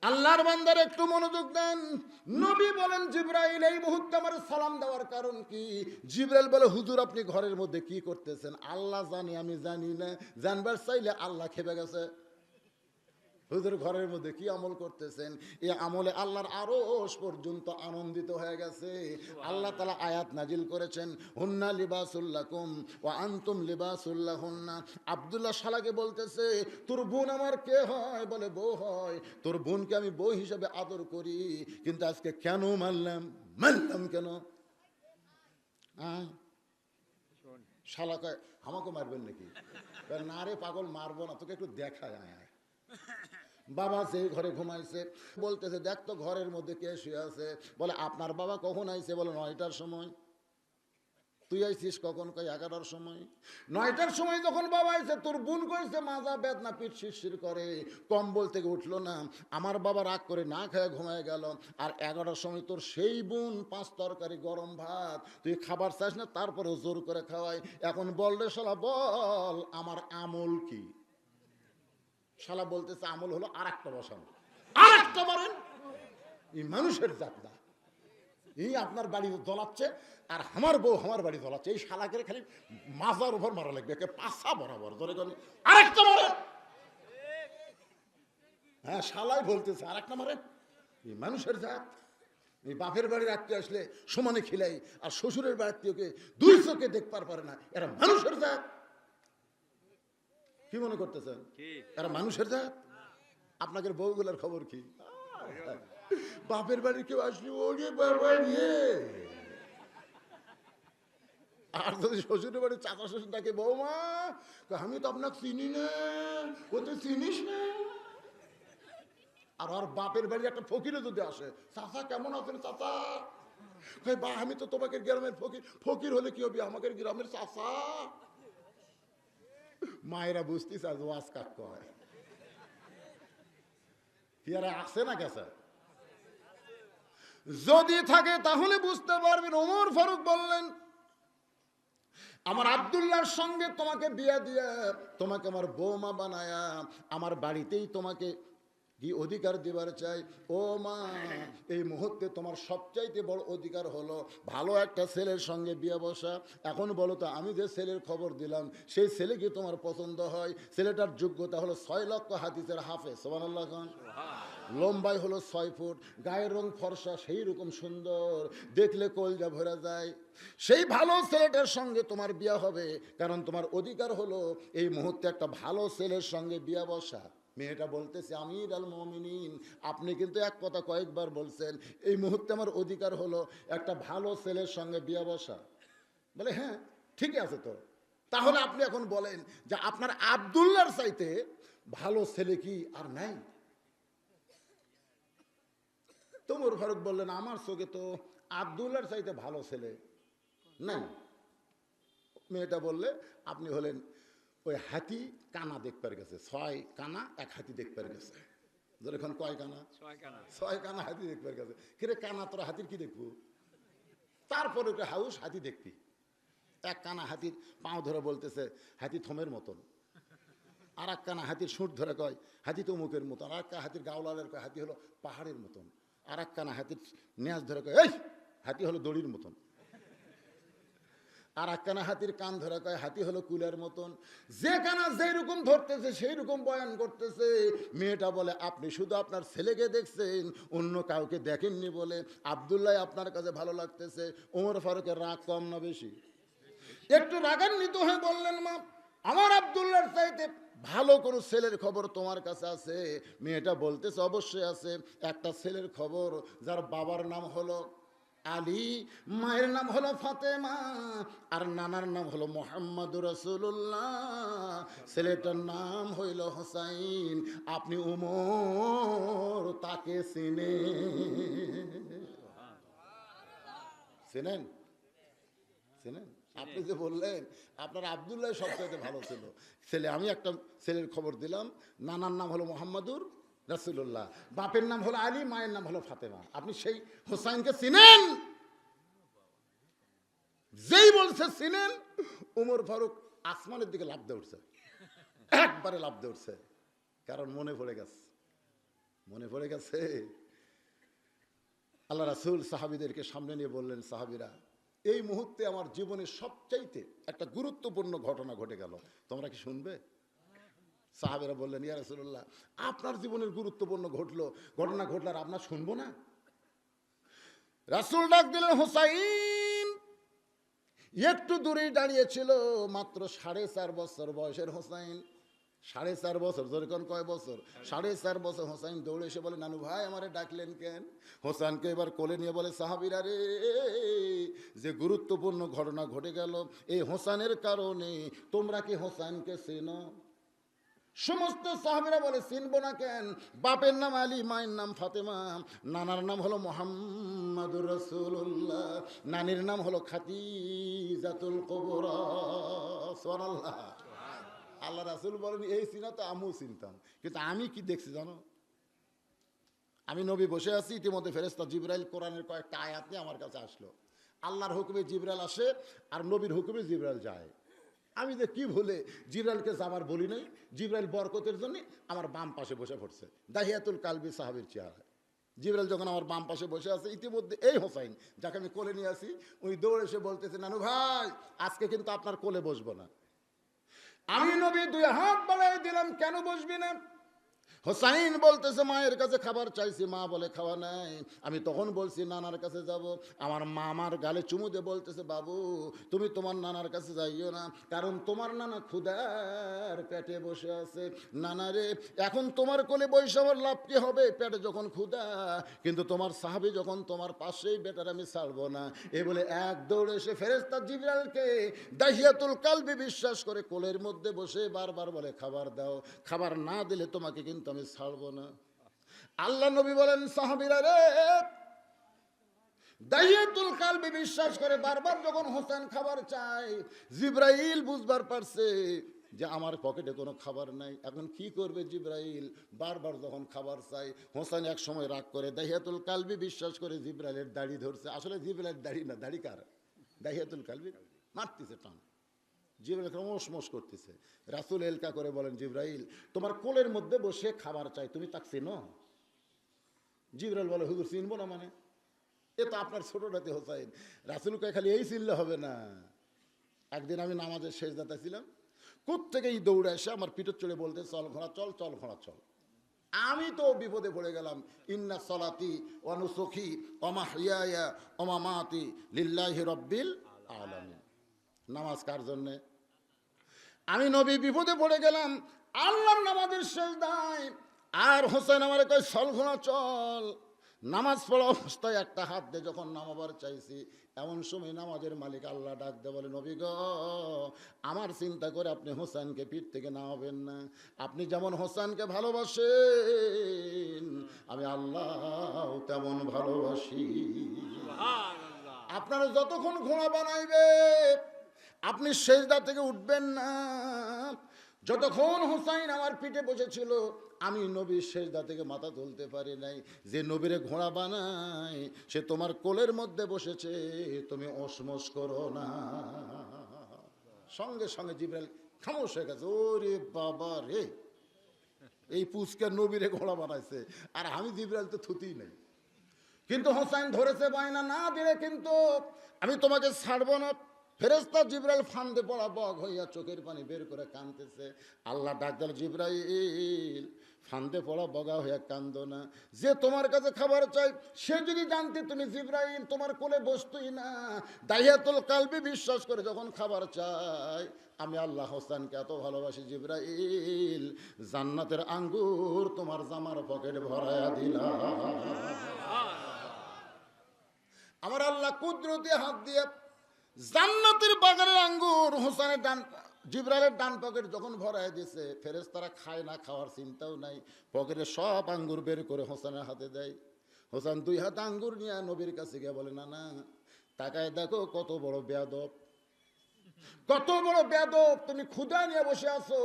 আল্লাহর বান্দার একটু মনোযোগ দেন। নবী বলেন জিবরাইল এই মুহূর্তে আমার সালাম দেওয়ার কারণ কি? জিবরাইল বলে হুজুর আপনি ঘরের মধ্যে কি করতেছেন? আল্লাহ জানে আমি জানি না, জানবার চাইলে আল্লাহ খেপে গেছে। হুজুর ঘরের মধ্যে কি আমল করতেছেন? এই আমলে আল্লাহর আরশ পর্যন্ত আনন্দিত হয়ে গেছে। আল্লাহ তাআলা আয়াত নাজিল করেছেন, হুন্না লিবাসুল লাকুম ওয়া আনতুম লিবাসুল লাহুন্না। আব্দুল্লাহ শালাকে বলতেছে তোর বোন আমার কে হয়? বলে বউ হয়। তোর বোনকে আমি বউ হিসেবে আদর করি, কিন্তু আজকে কেন মানলাম কেন? শোন, শালা কয় আমাকে মারবেন নাকি? না রে পাগল, মারবো না, তোকে একটু দেখায় আয়। বাবা সেই ঘরে ঘুমাইছে, বলতেছে দেখ তো ঘরের মধ্যে কে শুয়ে আছে। বলে আপনার বাবা কখন আইছে? বলে 9টার সময়। তুই আইছিস কখন? কই 11টার সময়। 9টার সময় যখন বাবা আইছে তোর বোন কইছে মাজা বেদনা, পিঠ শিরশির করে, কম্বল থেকে উঠলো না। আমার বাবা রাগ করে না খেয়ে ঘুমায় গেল। আর 11টার সময় তোর সেই বোন 5 তরকারি গরম ভাত, তুই খাবার চাস না, তারপরে জোর করে খাওয়াই। এখন বল রে শালা, বল আমার আমল কি? শালা বলতেছে আমল হলো আর একটা বসানো, আর একটা মারেন। এই মানুষের জাত না, এই আপনার বাড়ি জ্বলাচ্ছে আর আমার বউ আমার বাড়ি জ্বলাচ্ছে, এই শালাকে খালি মাজার উপর মারা লাগবে, একে পাশা বরাবর ধরে গেলে আরেকটা মারেন। হ্যাঁ শালাই বলতেছে আর একটা মারেন। এই মানুষের জাত। এই বাপের বাড়ির আত্মীয় আসলে সমানে খিলাই, আর শ্বশুরের বাড়ির আত্মীয়কে 2 চোখে দেখবার পারে না, এরা মানুষের জাত। কি মনে করতেছেন এরা মানুষের জাত? আপনাদের বউগুলার খবর কি? বাপের বাড়ি কেউ আসলে ওরে বাবা রে, আর যদি শ্বশুরের বাড়ি চাচা শ্বশুর ডাকে বৌমা, আমি তো আপনাকে চিনি না, ও তো চিনিস না। আর ওর বাপের বাড়ি একটা ফকিরে যদি আসে, চাচা কেমন আছেন চাচা? বা আমি তো তোমাকে গ্রামের ফকির। ফকির হলে কি হবে? আমাদের গ্রামের চাচা। মায়েরা বুঝতে চায় ওয়াজ কাক কয়, ইয়ারা আসে না গেছে? যদি থাকে তাহলে বুঝতে পারবেন। ওমর ফারুক বললেন আমার আব্দুল্লাহর সঙ্গে তোমাকে বিয়ে দিয়ে তোমাকে আমার বৌমা বানায়া আমার বাড়িতেই তোমাকে কি অধিকার দেবার চাই। ও মা, এই মুহূর্তে তোমার সবচাইতে বড় অধিকার হলো ভালো একটা ছেলের সঙ্গে বিয়ে বসা। এখন বলো তো, আমি যে ছেলের খবর দিলাম সেই ছেলে কি তোমার পছন্দ হয়? ছেলেটার যোগ্যতা হলো 6 লক্ষ হাদিসের হাফেজ। সুবহানাল্লাহ খান। লম্বাই হলো 6 ফুট, গায়ের রং ফর্সা, সেই রকম সুন্দর, দেখলে কলজা ভরা যায়। সেই ভালো ছেলেটার সঙ্গে তোমার বিয়ে হবে, কারণ তোমার অধিকার হলো এই মুহূর্তে একটা ভালো ছেলের সঙ্গে বিয়ে বসা। মেয়েটা বলতেছে, আমির আল মুমিনিন, আপনি কিন্তু এক কথা কয়েকবার বলছেন, এই মুহূর্তে আমার অধিকার হলো একটা ভালো ছেলের সঙ্গে বিয়ে বসা। বলে হ্যাঁ ঠিকই আছে তো, তাহলে আপনি এখন বলেন যে আপনার আব্দুল্লাহর চাইতে ভালো ছেলে কি আর নাই? তোমর ফারুক বললেন, আমার চোখে তো আব্দুল্লাহর চাইতে ভালো ছেলে নাই। মেয়েটা বললে, আপনি হলেন ওই হাতি কানা দেখবার গেছে, 6 কানা এক হাতি দেখবার গেছে। যখন কয় কানা? 6 কানা হাতি দেখবার গেছে। কিরে কানা, তোরা হাতির কি দেখবো? তারপরে ওটা হাউস হাতি দেখবি। এক কানা হাতির পাও ধরে বলতেছে হাতি থমের মতন, আর এক কানা হাতির সুট ধরে কয় হাতি তো মুখের মতন, আর এক হাতির গাওলালের কয় হাতি হলো পাহাড়ের মতন, আর এক কানা হাতির নেজ ধরে কয় এই হাতি হলো দড়ির মতন, আর এক কানা হাতির কান ধরে কয় হাতি হলো কুলের মতন। যে কানা যেই রকম ধরতেছে সেই রকম বয়ান করতেছে। মেয়েটা বলে, আপনি শুধু আপনার ছেলেকে দেখছেন, অন্য কাউকে দেখেননি বলে আব্দুল্লাহ আপনার কাছে ভালো লাগতেছে। ওমর ফারুকের রাগ কম না বেশি? একটু রাগান্বিত হয়ে বললেন, মা আমার আব্দুল্লাহর চাইতে ভালো কোনো ছেলের খবর তোমার কাছে আছে? মেয়েটা বলতেছে, অবশ্যই আছে। একটা ছেলের খবর, যার বাবার নাম হলো আলী, মায়ের নাম হলো ফাতেমা, আর নানার নাম হলো মুহাম্মদুর রাসূলুল্লাহ, ছেলেটার নাম হইল হোসাইন। আপনি উমর তাকে চেনেন? আপনি যে বললেন আপনার আব্দুল্লাহ সবচেয়ে ভালো ছিল ছেলে, আমি একটা ছেলের খবর দিলাম, নানার নাম হলো মুহাম্মদুর রাসূলুল্লাহ, বাপের নাম হলো আলী, মায়ের নাম হলো ফাতেমা। আপনি সেই হোসাইনকে চিনেন? যেই বলছে চিনেন, উমর ফারুক আসমানের দিকে লাফ দিয়ে উঠছে, একবারে লাফ দিয়ে উঠছে, কারণ মনে পড়ে গেছে। আল্লাহ রাসূল সাহাবীদেরকে সামনে নিয়ে বললেন, সাহাবীরা, এই মুহূর্তে আমার জীবনের সবচাইতে একটা গুরুত্বপূর্ণ ঘটনা ঘটে গেল, তোমরা কি শুনবে? সাহাবীরা বললেন, ইয়া রাসূলুল্লাহ, আপনার জীবনের গুরুত্বপূর্ণ ঘটনা ঘটলো, আর আপনার শুনবো না? রাসূল ডাক দিলেন, হোসাইন একটু দূরেই দাঁড়িয়েছিল, মাত্র 4.5 বছর বয়সের হোসাইন। 4.5 বছর, যেরকম কয় বছর? 4.5 বছর। হোসাইন দৌড়ে এসে বলে, নানু ভাই আমারে ডাকলেন কেন? হোসাইনকে এবার কোলে নিয়ে বলে, সাহাবীরা রে, যে গুরুত্বপূর্ণ ঘটনা ঘটে গেল, এই হোসাইনের কারণে। তোমরা কি হোসাইনকে চেনো? সমস্ত সাহাবীরা বলে, চিনবো না কেন? বাপের নাম আলী, মায়ের নাম ফাতেমা, নানার নাম হলো মুহাম্মদুর রাসূলুল্লাহ, নানির নাম হলো খাদিজাতুল কুবরা। সুবহানাল্লাহ। আল্লাহ রাসূল বলেন, এই চিনা তো আমিও চিনতাম, কিন্তু আমি কি দেখছি জানো? আমি নবী বসে আছি, ইতিমধ্যে ফেরেশতা জিবরাইল কোরআনের কয়েকটা আয়াত নিয়ে আমার কাছে আসলো। আল্লাহর হুকুমে জিবরাইল আসে, আর নবীর হুকুমে জিবরাইল যায়। আমি যে কি ভুলে জিবরাইলকে যাবার বলি নাই, জিবরাইল বরকতের জন্য আমার বাম পাশে বসে পড়ছে, দাহিয়াতুল কালবি সাহাবীর চেহারায়। জিবরাইল যখন আমার বাম পাশে বসে আছে, ইতিমধ্যে এই হোসাইন, যাকে আমি কোলে নিয়ে আসি, উনি দৌড়ে এসে বলতেছে, নানু ভাই আজকে কিন্তু আপনার কোলে বসবো না। আমি নবী 2 হাত বাড়াই দিলাম, কেন বসবি না? হোসাইন বলতেছে, মায়ের কাছে খাবার চাইছি, মা বলে খাওয়া নাই। আমি তখন বলছি নানার কাছে যাব। আমার মা আমার গালে চুমু দিয়ে বলতেছে, বাবু তুমি তোমার নানার কাছে যাইও না, কারণ তোমার নানা ক্ষুধার পেটে বসে আছে। নানা রে, এখন তোমার কোলে বসে আমার লাভ কি হবে? পেটে যখন ক্ষুধা, কিন্তু তোমার সাহাবী যখন তোমার পাশেই, বেটার আমি ছাড়বো না। এ বলে এক দৌড়ে এসে ফেরেশতা জিবরাইলকে দাহিয়াতুল কালবি বিশ্বাস করে কোলের মধ্যে বসে বারবার বলে, খাবার দাও, খাবার না দিলে তোমাকে কিন্তু আমি ছাড়বো না। আল্লাহ নবী বলেন, সাহাবীরা রে, দাহিয়াতুল কালবি বিশ্বাস করে বারবার যখন হোসেন খাবার চায়, জিবরাইল বুঝবার পারছে যে আমার পকেটে কোনো খাবার নাই। এখন কি করবে জিবরাইল? বারবার যখন খাবার চাই, হোসেন এক সময় রাগ করে দাহিয়াতুল কালবি বিশ্বাস করে জিবরাইলের দাড়ি ধরছে। আসলে জিবরাইলের দাড়ি না, দাড়ি কার? দাহিয়াতুল কালবি মারতেছে টান। জিবরাইল ক্রমশ করতেছে। রাসূল এলকা করে বলেন, জিবরাইল তোমার কোলের মধ্যে বসে খাবার চাই, তুমি তাকে চেনো? জিবরাইল বলে, হুজুর চিনবো না মানে? এ তো আপনার ছোট নাতি হোসাইন। রাসূলকে খালি এই চিনলে হবে না। একদিন আমি নামাজের সেজদাতে ছিলাম, কোত্থেকে এই দৌড়ে এসে আমার পিঠের চড়ে বলতে, চল ঘোড়া চল, চল ঘোড়া চল। আমি তো বিপদে পড়ে গেলাম। ইন্না সলাতি ওয়া নুসুকি ওয়া মাহইয়ায়া ওয়া মামাতি লিল্লাহি রাব্বিল আলামিন। নামাজ কার জন্য? আমি নবী বিপদে পড়ে গেলাম আল্লাহর নামাজের সেজদায়। আর হোসেন আমার কই চল ঘোড়া চল। নামাজ পড়া অবস্থায় একটা হাত দিয়ে যখন নামাবার চাইছি, এমন সময় নামাজের মালিক আল্লাহ ডাক দিয়ে বলে, নবী গো, আমার চিন্তা করে আপনি হোসেনকে পিঠ থেকে নামাবেন না। আপনি যেমন হোসেনকে ভালোবাসেন, আমি আল্লাহ তেমন ভালোবাসি। আপনারা যতক্ষণ ঘোড়া বানাইবে আপনি সেজদা থেকে উঠবেন না। যতক্ষণ হুসাইন আমার পিঠে বসেছিল আমি নবীর সেজদা থেকে মাথা তুলতে পারি নাই। যে নবীরে ঘোড়া বানায় সে তোমার কোলের মধ্যে বসেছে, তুমি ওসমস করো না। সঙ্গে সঙ্গে জিবরাইল খামোশ হয়ে গেছে। ওরে বাবা রে, এই পুচকে নবীরে ঘোড়া বানাইছে, আর আমি জিবরাইল তো থুতি নাই। কিন্তু হোসাইন ধরেছে বাইনা, না দিলে কিন্তু আমি তোমাকে ছাড়বো না। ফেরেশতা জিবরাইল ফান্দে পড়া বগ হইয়া চোখের পানি বের করে কাঁদতেছে। আল্লাহ ডাক দিল, জিবরাইল ফান্দে পড়া বগা হইয়া কান্দো না। যে তোমার কাছে খাবার চাই সে যদি জানতে তুমি জিবরাইল তোমার কোলে বসতই না। দাহিয়াতুল কালবি বিশ্বাস করে যখন খাবার চাই, আমি আল্লাহ হোসেনকে এত ভালোবাসি জিবরাইল, জান্নাতের আঙ্গুর তোমার জামার পকেটে ভরায়া দিলাম। আমার আল্লাহ কুদরতি হাত দিয়ে জান্নাতের বাগানের আঙ্গুর হোসেনের ডান জিবরাইলের ডান পকেট যখন ভরায় দিয়েছে, ফেরেশতারা খায় না, খাওয়ার চিন্তাও নাই, পকেটে সব আঙ্গুর বের করে হোসেনের হাতে দেয়। হোসেন 2 হাত আঙ্গুর নিয়ে নবীর কাছে গিয়ে বলে, না না, তাকায় দেখো কত বড় বেয়াদব, কত বড় বেয়াদব, তুমি ক্ষুধা নিয়ে বসে আছো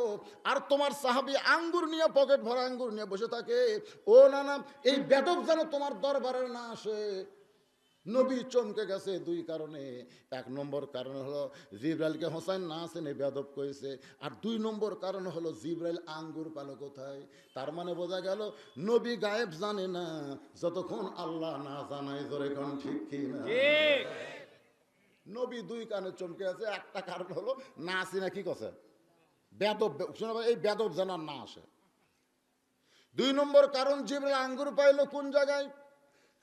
আর তোমার সাহাবী আঙ্গুর নিয়ে পকেট ভরা আঙ্গুর নিয়ে বসে থাকে। ও না না, এই বেয়াদব যেন তোমার দরবারে না আসে। নবী চমকে গেছে 2 কারণে। 1 নম্বর কারণ হলো জিবরাইলকে হোসেন না আসেনে বেয়াদব কইছে, আর 2 নম্বর কারণ হলো জিবরাইল আঙ্গুর পালো কোথায়। তার মানে বোঝা গেল নবী গায়েব জানে না যতক্ষণ আল্লাহ না জানায়। ধরে কোন ঠিক কি না? নবী 2 কারণে চমকে আছে। একটা কারণ হলো না আসি না, কি কথা বেয়াদব, শোনা এই বেয়াদব যেন না আসে। 2 নম্বর কারণ জিবরাইল আঙ্গুর পাইলো কোন জায়গায়।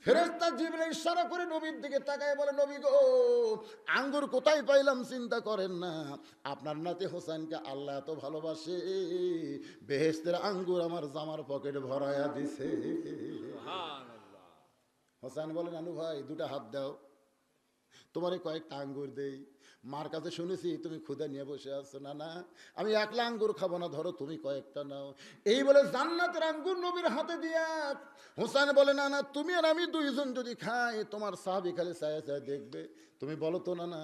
ফেরেশতা জিবরাইল ইশারা করে নবীর দিকে তাকায় বলে, নবী গো, আঙ্গুর কোথায় পাইলাম চিন্তা করেন না, আপনার নাতি হোসেনকে আল্লাহ এত ভালোবাসে, বেহেশতের আঙ্গুর আমার জামার পকেটে ভরায়া দিছে। হোসেন বলে, নানু ভাই 2টা হাত দাও, তোমারে কয়েকটা আঙ্গুর দেই। মার কাছে শুনেছি তুমি ক্ষুধা নিয়ে বসে আছো। না না, আমি একলা আঙ্গুর খাবো না, ধরো তুমি কয়েকটা নাও। এই বলে জান্নাতের আঙ্গুর নবীর হাতে দিয়া হোসেন বলে, না না, তুমি আর আমি 2 জন যদি খাই তোমার সাহাবী খালি চায় চায় দেখবে। তুমি বলো তো, না না,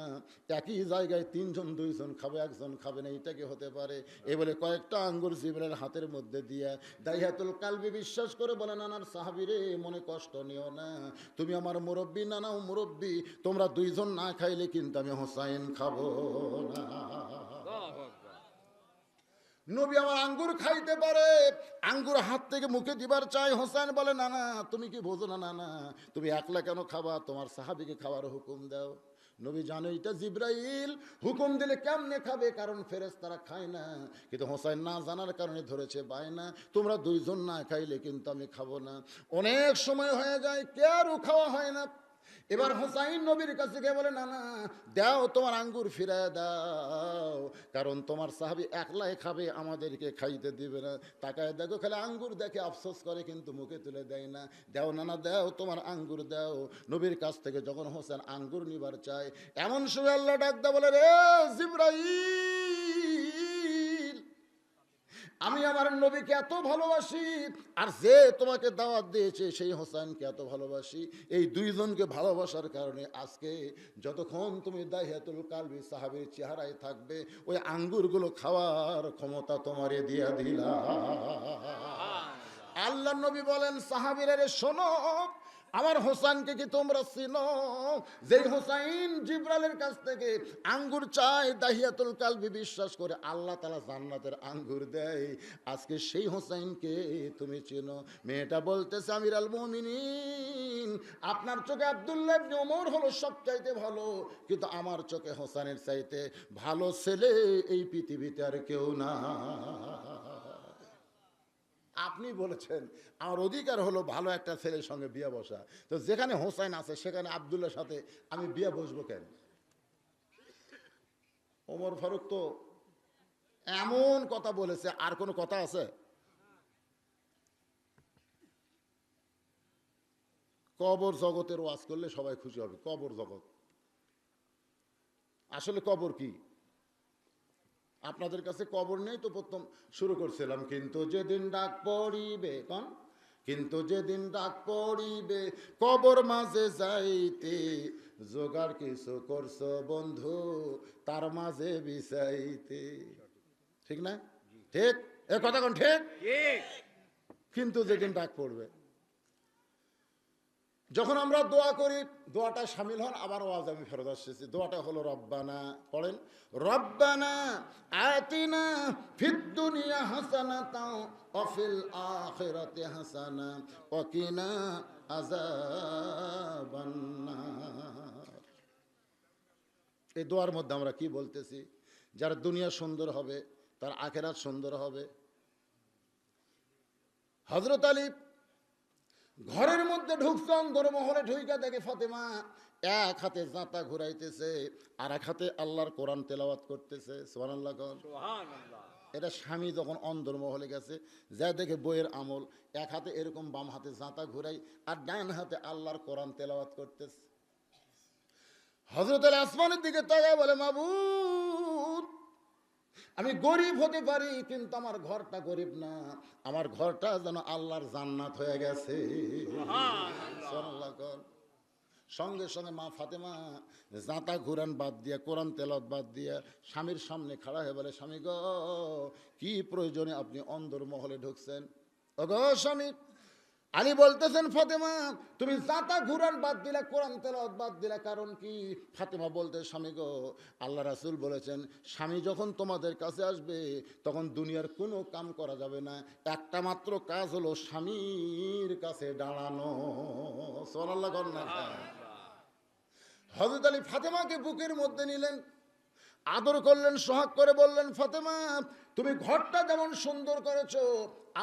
একই জায়গায় 3 জন 2 জন খাবে, 1 জন খাবে না, এটা কি হতে পারে? এই বলে কয়েকটা আঙ্গুর জিবরাইল হাতের মধ্যে দিয়া দাহিয়াতুল কালবি বিশ্বাস করে বলে, নানার সাহাবী রে, মনে কষ্ট নিও না, তুমি আমার মুরব্বী, নানাও মুরব্বী, তোমরা 2 জন না খাইলে কিন্তু আমি হোসেন খাবো না। নবী আমার আঙ্গুর খাইতে পারে, আঙ্গুর হাত থেকে মুখে দিবার চাই। হোসেন বলে, না না, তুমি কি বোঝো না, না না, তুমি একলা কেন খাবা, তোমার সাহাবীকে খাওয়ার হুকুম দাও। নবী জানো এটা জিবরাইল, হুকুম দিলে কেমনে খাবে, কারণ ফেরেশতারা খায় না। কিন্তু হোসেন না জানার কারণে ধরেছে বায়না, তোমরা 2 জন না খাইলে কিন্তু আমি খাবো না। অনেক সময় হয়ে যায়, কেউ খাওয়া হয় না। এবার হোসাইন নবীর কাছে গিয়ে বলে, না না, দাও তোমার আঙ্গুর ফিরায় দাও, কারণ তোমার সাহাবী একলাই খাবে, আমাদেরকে খাইতে দিবে না। তাকায় দেখো খালি আঙ্গুর দেখে আফসোস করে, কিন্তু মুখে তুলে দেয় না। দাও না না, দাও তোমার আঙ্গুর দাও। নবীর কাছ থেকে যখন হোসেন আঙ্গুর নিবার চায়, এমন সময় আল্লাহ ডাক দা বলে, রে জিবরাইল, আমি আমার নবীকে এত ভালোবাসি, আর যে তোমাকে দাওয়াত দিয়েছে সেই হোসেনকে এত ভালোবাসি। এই 2 জনকে ভালোবাসার কারণে আজকে যতক্ষণ তুমি দাহিয়াতুল কালবি সাহাবীর চেহারায় থাকবে, ওই আঙ্গুরগুলো খাওয়ার ক্ষমতা তোমারে দিয়া দিলাম। আল্লাহ নবী বলেন, সাহাবীরা রে শোনো, আমার হোসেনকে কি তোমরা চিনো? যেই হোসেন জিবরাইলের কাছ থেকে আঙ্গুর চায়, দাহিয়াতুল কালবি বিশ্বাস করে আল্লাহ তাআলা জান্নাতের আঙ্গুর দেয়, আজকে সেই হোসেনকে তুমি চিনো? মেয়েটা বলতেছে, আমিরুল মুমিনিন, আপনার চোখে আব্দুল্লাহ ইবনে ওমর হলো সবচাইতে ভালো, কিন্তু আমার চোখে হোসেনের চাইতে ভালো ছেলে এই পৃথিবীতে আর কেউ না। আপনি বলেছেন আমার অধিকার হলো ভালো একটা ছেলের সঙ্গে বিয়ে বসা, তো যেখানে হোসাইন আছে সেখানে আব্দুল্লার সাথে আমি বিয়ে বসবো কেন? ওমর ফারুক তো এমন কথা বলেছে, আর কোনো কথা আছে? কবর জগতের ওয়াজ করলে সবাই খুশি হবে। কবর জগৎ আসলে কবর কি? আপনাদের কাছে কবর নেই তো প্রথম শুরু করছিলাম, কিন্তু যেদিন ডাক পড়িবে কন, কিন্তু যেদিন ডাক পড়িবে কবর মাঝে যাইতে, জোগাড় কিছু করছো বন্ধু তার মাঝে বিছাইতে। ঠিক না? ঠিক এ কথা কোন ঠিক? কিন্তু যেদিন ডাক পড়বে, যখন আমরা দোয়া করি দোয়াটা শামিল হন। আবার ওয়াজ আমি ফেরত আসতেছি। দোয়াটা হলো রব্বানা, পড়েন রব্বানা আতিনা ফিদ দুনিয়া হাসানাতাও ওয়া ফিল আখিরাতি হাসানা ওয়া কিনা আযাবান্নার। এই দোয়ার মধ্যে আমরা কি বলতেছি? যার দুনিয়া সুন্দর হবে তার আখিরাত সুন্দর হবে। হযরত আলী ঘরের মধ্যে ঢুকছে, অন্দরমহলে ঢুইকা দেখে ফাতেমা এক হাতে জাঁতা ঘুরাইতেছে আর এক হাতে আল্লাহর কোরআন তেলাওয়াত করতেছে। সুবহানাল্লাহ। এটা স্বামী যখন অন্দরমহলে গেছে, যা দেখে বইয়ের আমল, এক হাতে এরকম বাম হাতে জাঁতা ঘুরাই আর ডান হাতে আল্লাহর কোরআন তেলাওয়াত করতেছে। হযরত আলী আসমানের দিকে তাকায় বলে, মাবুদ আমি গরিব হতে পারি কিন্তু আমার ঘরটা গরিব না, আমার ঘরটা যেন আল্লাহর জান্নাত হয়ে গেছে। সঙ্গে সঙ্গে মা ফাতেমা জাঁতা ঘুরান বাদ দিয়া কোরআন তেলাওয়াত বাদ দিয়া স্বামীর সামনে খাড়া হয়ে বলে, স্বামী গো কি প্রয়োজনে আপনি অন্দরমহলে ঢুকছেন? ওগো স্বামী। আলী বলতেছেন, ফাতেমা তুমি জাঁতা ঘুরান বাদ দিলা, কোরআন তেলাওয়াত বাদ দিলা, কারণ কি? ফাতেমা বলতে, স্বামী গো আল্লাহ রাসূল বলেছেন স্বামী যখন তোমাদের কাছে আসবে তখন দুনিয়ার কোনো কাম করা যাবে না, একটা মাত্র কাজ হলো স্বামীর কাছে দাঁড়ানো। সুবহানাল্লাহ। হযরত আলী ফাতেমাকে বুকের মধ্যে নিলেন, আদর করলেন, সোহাগ করে বললেন, ফাতেমা তুমি ঘরটা যেমন সুন্দর করেছো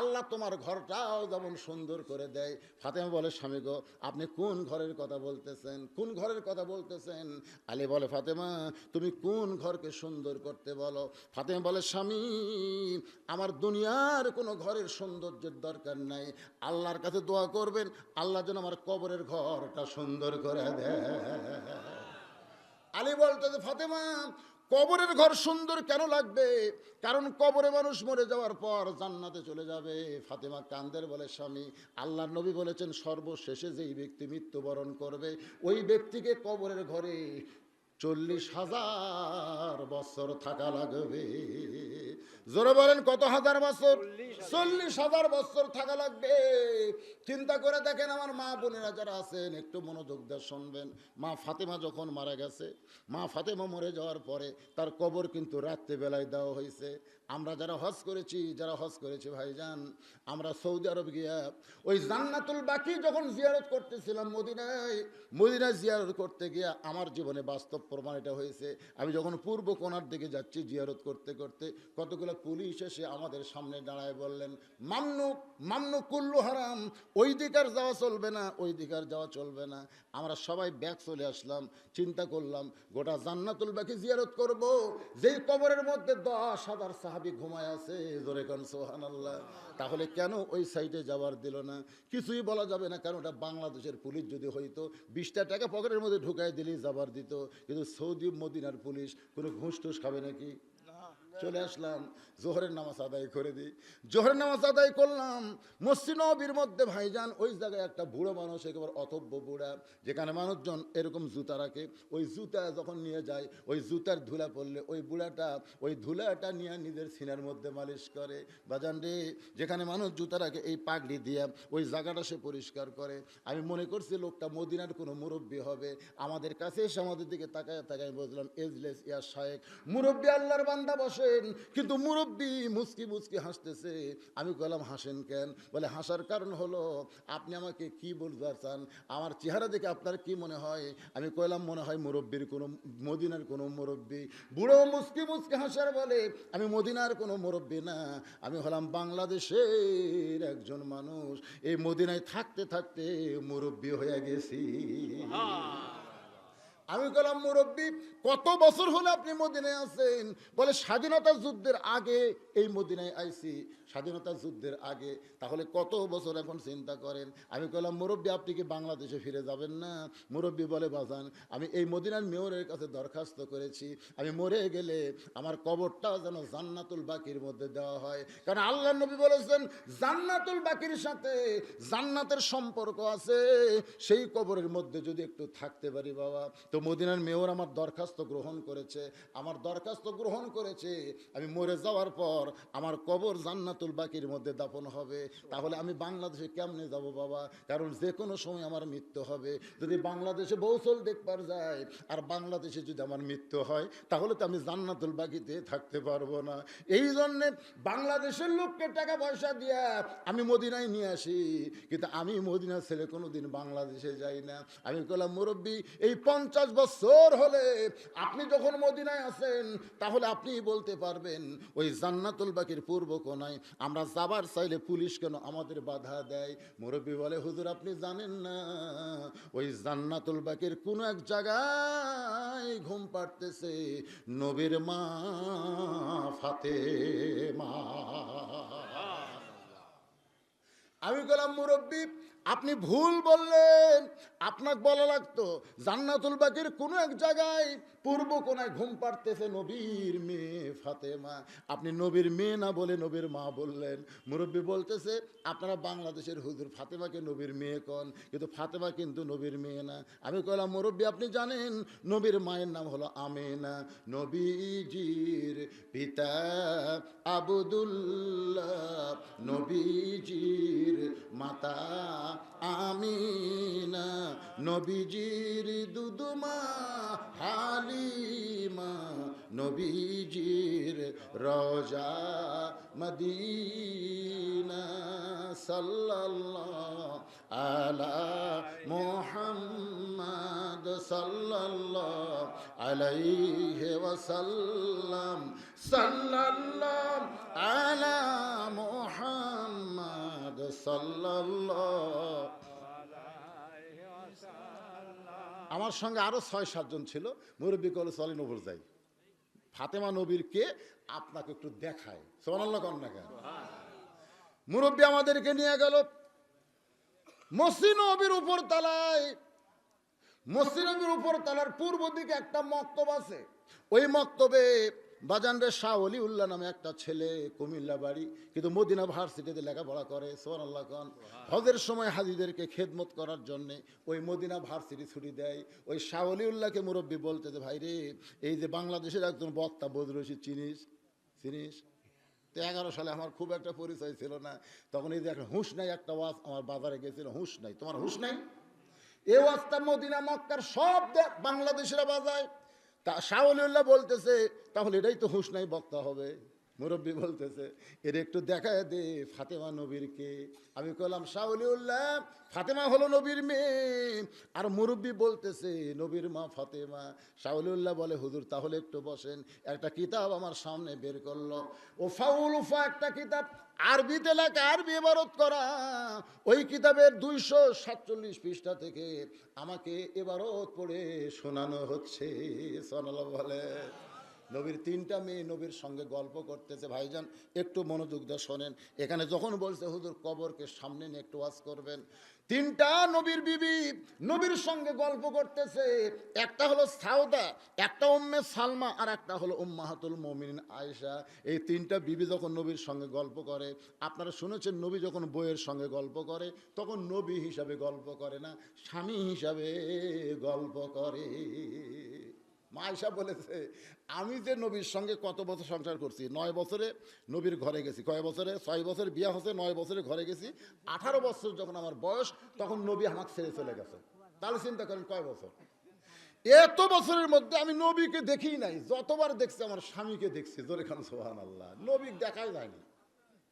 আল্লাহ তোমার ঘরটাও যেমন সুন্দর করে দেয়। ফাতেমা বলে, স্বামী গো আপনি কোন ঘরের কথা বলতেছেন? কোন ঘরের কথা বলতেছেন? আলী বলে, ফাতেমা তুমি কোন ঘরকে সুন্দর করতে বলো? ফাতেমা বলে, স্বামী আমার দুনিয়ার কোনো ঘরের সৌন্দর্যের দরকার নাই, আল্লাহর কাছে দোয়া করবেন আল্লাহ যেন আমার কবরের ঘরটা সুন্দর করে দেয়। আলী বলতেছে, ফাতেমা কবরের ঘর সুন্দর কেন লাগবে? কারণ কবরে মানুষ মরে যাওয়ার পর জান্নাতে চলে যাবে। ফাতেমা কান্দের বলে, স্বামী আল্লাহর নবী বলেছেন সর্বশেষে যেই ব্যক্তি মৃত্যুবরণ করবে ওই ব্যক্তিকে কবরের ঘরে 40,000 বছর থাকা লাগবে। জোরে বলেন কত হাজার বছর? 40,000 বছর থাকা লাগবে। চিন্তা করে দেখেন আমার মা বোনেরা যারা আছেন একটু মনোযোগ দিয়ে শুনবেন। মা ফাতেমা যখন মারা গেছে, মা ফাতেমা মরে যাওয়ার পরে তার কবর কিন্তু রাত্রিবেলায় দেওয়া হয়েছে। আমরা যারা হজ করেছি ভাইজান, আমরা সৌদি আরব গিয়া ওই জান্নাতুল বাকি যখন জিয়ারত করতেছিলাম মদিনায় জিয়ারত করতে গিয়া আমার জীবনে বাস্তব প্রমাণ এটা হয়েছে। আমি যখন পূর্ব কোণার দিকে যাচ্ছি জিয়ারত করতে করতে কতগুলো পুলিশ এসে আমাদের সামনে দাঁড়ায় বললেন, মামনু কুল্লু হারাম, ওই দিকার যাওয়া চলবে না, ওই দিকার যাওয়া চলবে না। আমরা সবাই ব্যাক চলে আসলাম। চিন্তা করলাম গোটা জান্নাতুল বাকি জিয়ারত করব, যেই কবরের মধ্যে 10,000 সাহাবী ঘুমায় আছে। জোরে কান সুবহানাল্লাহ। তাহলে কেন ওই সাইডে যাওয়ার দিল না? কিছুই বলা যাবে না, কারণ ওটা বাংলাদেশের পুলিশ যদি হইতো 20টা টাকা পকেটের মধ্যে ঢুকাই দিলেই যাবার দিত, কিন্তু সৌদি মদিনার পুলিশ কোনো ঘুষ টুস খাবে নাকি? চলে আসলাম, জোহরের নামাজ আদায় করে দিই। জোহরের নামাজ আদায় করলাম, মসজিদ নববীর মধ্যে ভাইজান ওই জায়গায় একটা বুড়ো মানুষ, একেবারে অতব্য বুড়া, যেখানে মানুষজন এরকম জুতা রাখে, ওই জুতা যখন নিয়ে যায় ওই জুতার ধুলা পড়লে ওই বুড়াটা ওই ধুলাটা নিয়ে নিজের সিনার মধ্যে মালিশ করে। বাজান রে, যেখানে মানুষ জুতা রাখে এই পাগড়ি দিয়ে ওই জায়গাটা সে পরিষ্কার করে। আমি মনে করছি লোকটা মদিনার কোনো মুরব্বী হবে। আমাদের কাছে এসে আমাদের দিকে তাকায় তাকায় বুঝলাম এজলেস ইয়া শায়েক, মুরব্বী আল্লাহর বান্দা বসে হাসেন, কিন্তু মুরব্বী মুচকি মুচকি হাসতেছে। আমি কইলাম হাসেন কেন? বলে হাসার কারণ হলো আপনি আমাকে কি বলতে চান, আমার চেহারা দেখে আপনার কি মনে হয়? আমি কইলাম মনে হয় মুরব্বীর কোনো, মদিনার কোনো মুরব্বী। বুড়ো মুচকি মুচকি হাসার বলে আমি মদিনার কোনো মুরব্বী না, আমি হলাম বাংলাদেশের একজন মানুষ, এই মদিনায় থাকতে থাকতে মুরব্বী হয়ে গেছি। আমি বললাম মুরব্বী কত বছর হলো আপনি মদিনায় আছেন? বলে স্বাধীনতা যুদ্ধের আগে এই মদিনায় আইছি, স্বাধীনতা যুদ্ধের আগে। তাহলে কত বছর এখন চিন্তা করেন। আমি বললাম মুরব্বী আপনি কি বাংলাদেশে ফিরে যাবেন না? মুরব্বী বলে বাজান আমি এই মদিনার মেয়রের কাছে দরখাস্ত করেছি, আমি মরে গেলে আমার কবরটা যেন জান্নাতুল বাকির মধ্যে দেওয়া হয়, কারণ আল্লাহ নবী বলেছেন জান্নাতুল বাকির সাথে জান্নাতের সম্পর্ক আছে, সেই কবরের মধ্যে যদি একটু থাকতে পারি বাবা। তো মদিনার মেয়র আমার দরখাস্ত গ্রহণ করেছে, আমার দরখাস্ত গ্রহণ করেছে, আমি মরে যাওয়ার পর আমার কবর জান্নাতুল বাকির মধ্যে দাফন হবে। তাহলে আমি বাংলাদেশে কেমনে যাব বাবা? কারণ যে কোনো সময় আমার মৃত্যু হবে। যদি বাংলাদেশে বৌসল দেখবার যায় আর বাংলাদেশে যদি আমার মৃত্যু হয়, তাহলে তো আমি জান্নাতুল বাকিতে থাকতে পারবো না। এই জন্যে বাংলাদেশের লোককে টাকা পয়সা দিয়া আমি মদিনায় নিয়ে আসি, কিন্তু আমি মদিনা ছেড়ে কোনোদিন বাংলাদেশে যাই না। আমি বললাম মুরব্বী এই 50 বছর হলে আপনি যখন মদিনায় আছেন, তাহলে আপনি বলতে পারবেন ওই জান্নাতুল বাকির পূর্ব কোনায় আমরা যাবার চাইলে পুলিশ কেন আমাদের বাধা দেয়? মুরব্বী বলে হুজুর আপনি জানেন না, ওই জান্নাতুল বাকির কোন এক জায়গায় ঘুম পাড়তেছে নবীর মা ফাতেমা। আমি বললাম মুরব্বী আপনি ভুল বললেন, আপনাকে বলা লাগতো জান্নাতুল বাকির কোনো এক জায়গায় পূর্ব কোনায় ঘুম পাড়তেছে নবীর মেয়ে ফাতেমা। আপনি নবীর মেয়ে না বলে নবীর মা বললেন। মুরব্বী বলতেছে আপনারা বাংলাদেশের হুজুর ফাতেমাকে নবীর মেয়ে কন, কিন্তু ফাতেমা কিন্তু নবীর মেয়ে না। আমি কইলাম মুরব্বী আপনি জানেন নবীর মায়ের নাম হলো আমেনা, নবীজির পিতা আবদুল্লাহ, নবীজির মাতা আমিনা, নবীজির দুদুমা হালিমা, নবীজির রওজা মদিনা, সাল্লাল্লাহু আলা মুহাম্মদ সাল্লাল্লাহু আলাইহি ওয়াসাল্লাম, সাল্লাল্লাহু আলা মুহাম্মদ সাল্লাল্লাহু। আমার সঙ্গে আরো 6-7 জন ছিল। মুরব্বী কলে চলেন ওপর যাই, ফাতেমা নবীর কে আপনাকে একটু দেখায়। সুবহানাল্লাহ কন না কেন? মুরব্বী আমাদেরকে নিয়ে গেল মসজিদ নবীর উপর তলায়। মসজিদ নবীর উপর তলার পূর্ব দিকে একটা মক্তব আছে। ওই মক্তবে বাজানরে শাহ ওলিউল্লাহ নামে একটা ছেলে, কুমিল্লা বাড়ি, কিন্তু মদিনা ভার্সিটিতে লেখাপড়া করে। সুবহানাল্লাহ খান। হজের সময় হাজিদেরকে খেদমত করার জন্যে ওই মদিনা ভার্সিটি ছুটি দেয়। ওই শাহ ওলিউল্লাহকে মুরব্বী বলতে যে ভাই রে, এই যে বাংলাদেশের একজন বক্তা বদরুল রশিদ চিনিস? তো 11 সালে আমার খুব একটা পরিচয় ছিল না, তখন এই যে একটা হুঁশ নাই একটা ওয়াজ আমার বাজারে গেছিল, হুঁশ নাই, তোমার হুঁশ নাই? এই ওয়াজটা মদিনা মক্কার সব বাংলাদেশেরা বাজায়। তা শাহ ওলিউল্লাহ বলতেছে তাহলে এটাই তো হুঁশ নাই বক্তা হবে। মুরব্বী বলতেছে এর একটু দেখায় দে ফাতেমা নবীর কে। আমি কইলাম শাহ ওলিউল্লাহ ফাতেমা হলো নবীর মেয়ে, আর মুরব্বী বলতেছে নবীর মা ফাতেমা। শাহ ওলিউল্লাহ বলে হুজুর তাহলে একটু বসেন। একটা কিতাব আমার সামনে বের করলো, ওফাউল উফা একটা কিতাব, আরবিতে লেখা, আরবি ইবারত করা। ওই কিতাবের 247 পৃষ্ঠা থেকে আমাকে ইবারত পড়ে শোনানো হচ্ছে। সুবহানাল্লাহ বলে। নবীর 3টা মেয়ে নবীর সঙ্গে গল্প করতেছে। ভাইজান একটু মনোযোগ দিয়ে শোনেন। এখানে যখন বলছে হুজুর কবরকে সামনে নিয়ে একটু ওয়াজ করবেন, 3টা নবীর বিবি নবীর সঙ্গে গল্প করতেছে। একটা হলো সাউদা, একটা উম্মে সালমা, আর একটা হলো উম্মাহাতুল মুমিনিন আয়েশা। এই 3টা বিবি যখন নবীর সঙ্গে গল্প করে, আপনারা শুনেছেন নবী যখন বইয়ের সঙ্গে গল্প করে তখন নবী হিসাবে গল্প করে না, স্বামী হিসাবে গল্প করে। মা আয়েশা বলেছে আমি যে নবীর সঙ্গে কত বছর সংসার করছি, 9 বছরে নবীর ঘরে গেছি। কয় বছরে? 6 বছর বিয়া হচ্ছে, 9 বছরে ঘরে গেছি। 18 বছর যখন আমার বয়স তখন নবী আমাকে ছেড়ে চলে গেছে। তাহলে চিন্তা করেন কয় বছর। এত বছরের মধ্যে আমি নবীকে দেখি নাই, যতবার দেখছি আমার স্বামীকে দেখছি। জোরে খান সুবহানাল্লাহ। নবী দেখাই যায়নি,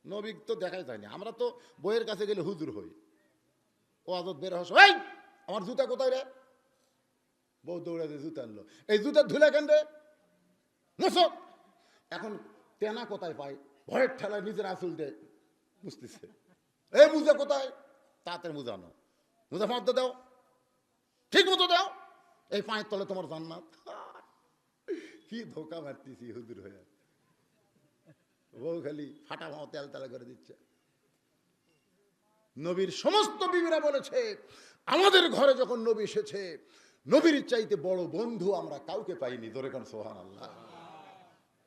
নবী তো দেখাই যায়নি। আমরা তো বইয়ের কাছে গেলে হুজুর হই, ও আজত বের হস, এই আমার জুতা কোথায় রে? বউ দৌড়ে দিয়ে জুতা আনলো, এই জুতা ধুলে কেন রে? মুছো। এখন তেনা কোথায় পায়, ভয়ের ঠেলায় নিজের আসল দে বুঝতেছে, এই মুজা কোথায়? তাতে মুজানো, মুজা ফাঁদ দাও, ঠিক মতো দাও, এই পায়ের তলে তোমার জান্নাত। কি ধোকা মারতেছি হুজুর হয়ে। বউ খালি ফাটা ভাও তেল তেলা করে দিচ্ছে। নবীর সমস্ত বিবিরা বলেছে, আমাদের ঘরে যখন নবী এসেছে, নবীর চাইতে বড় বন্ধু আমরা কাউকে পাইনি। ধরে কারণ সুবহানাল্লাহ।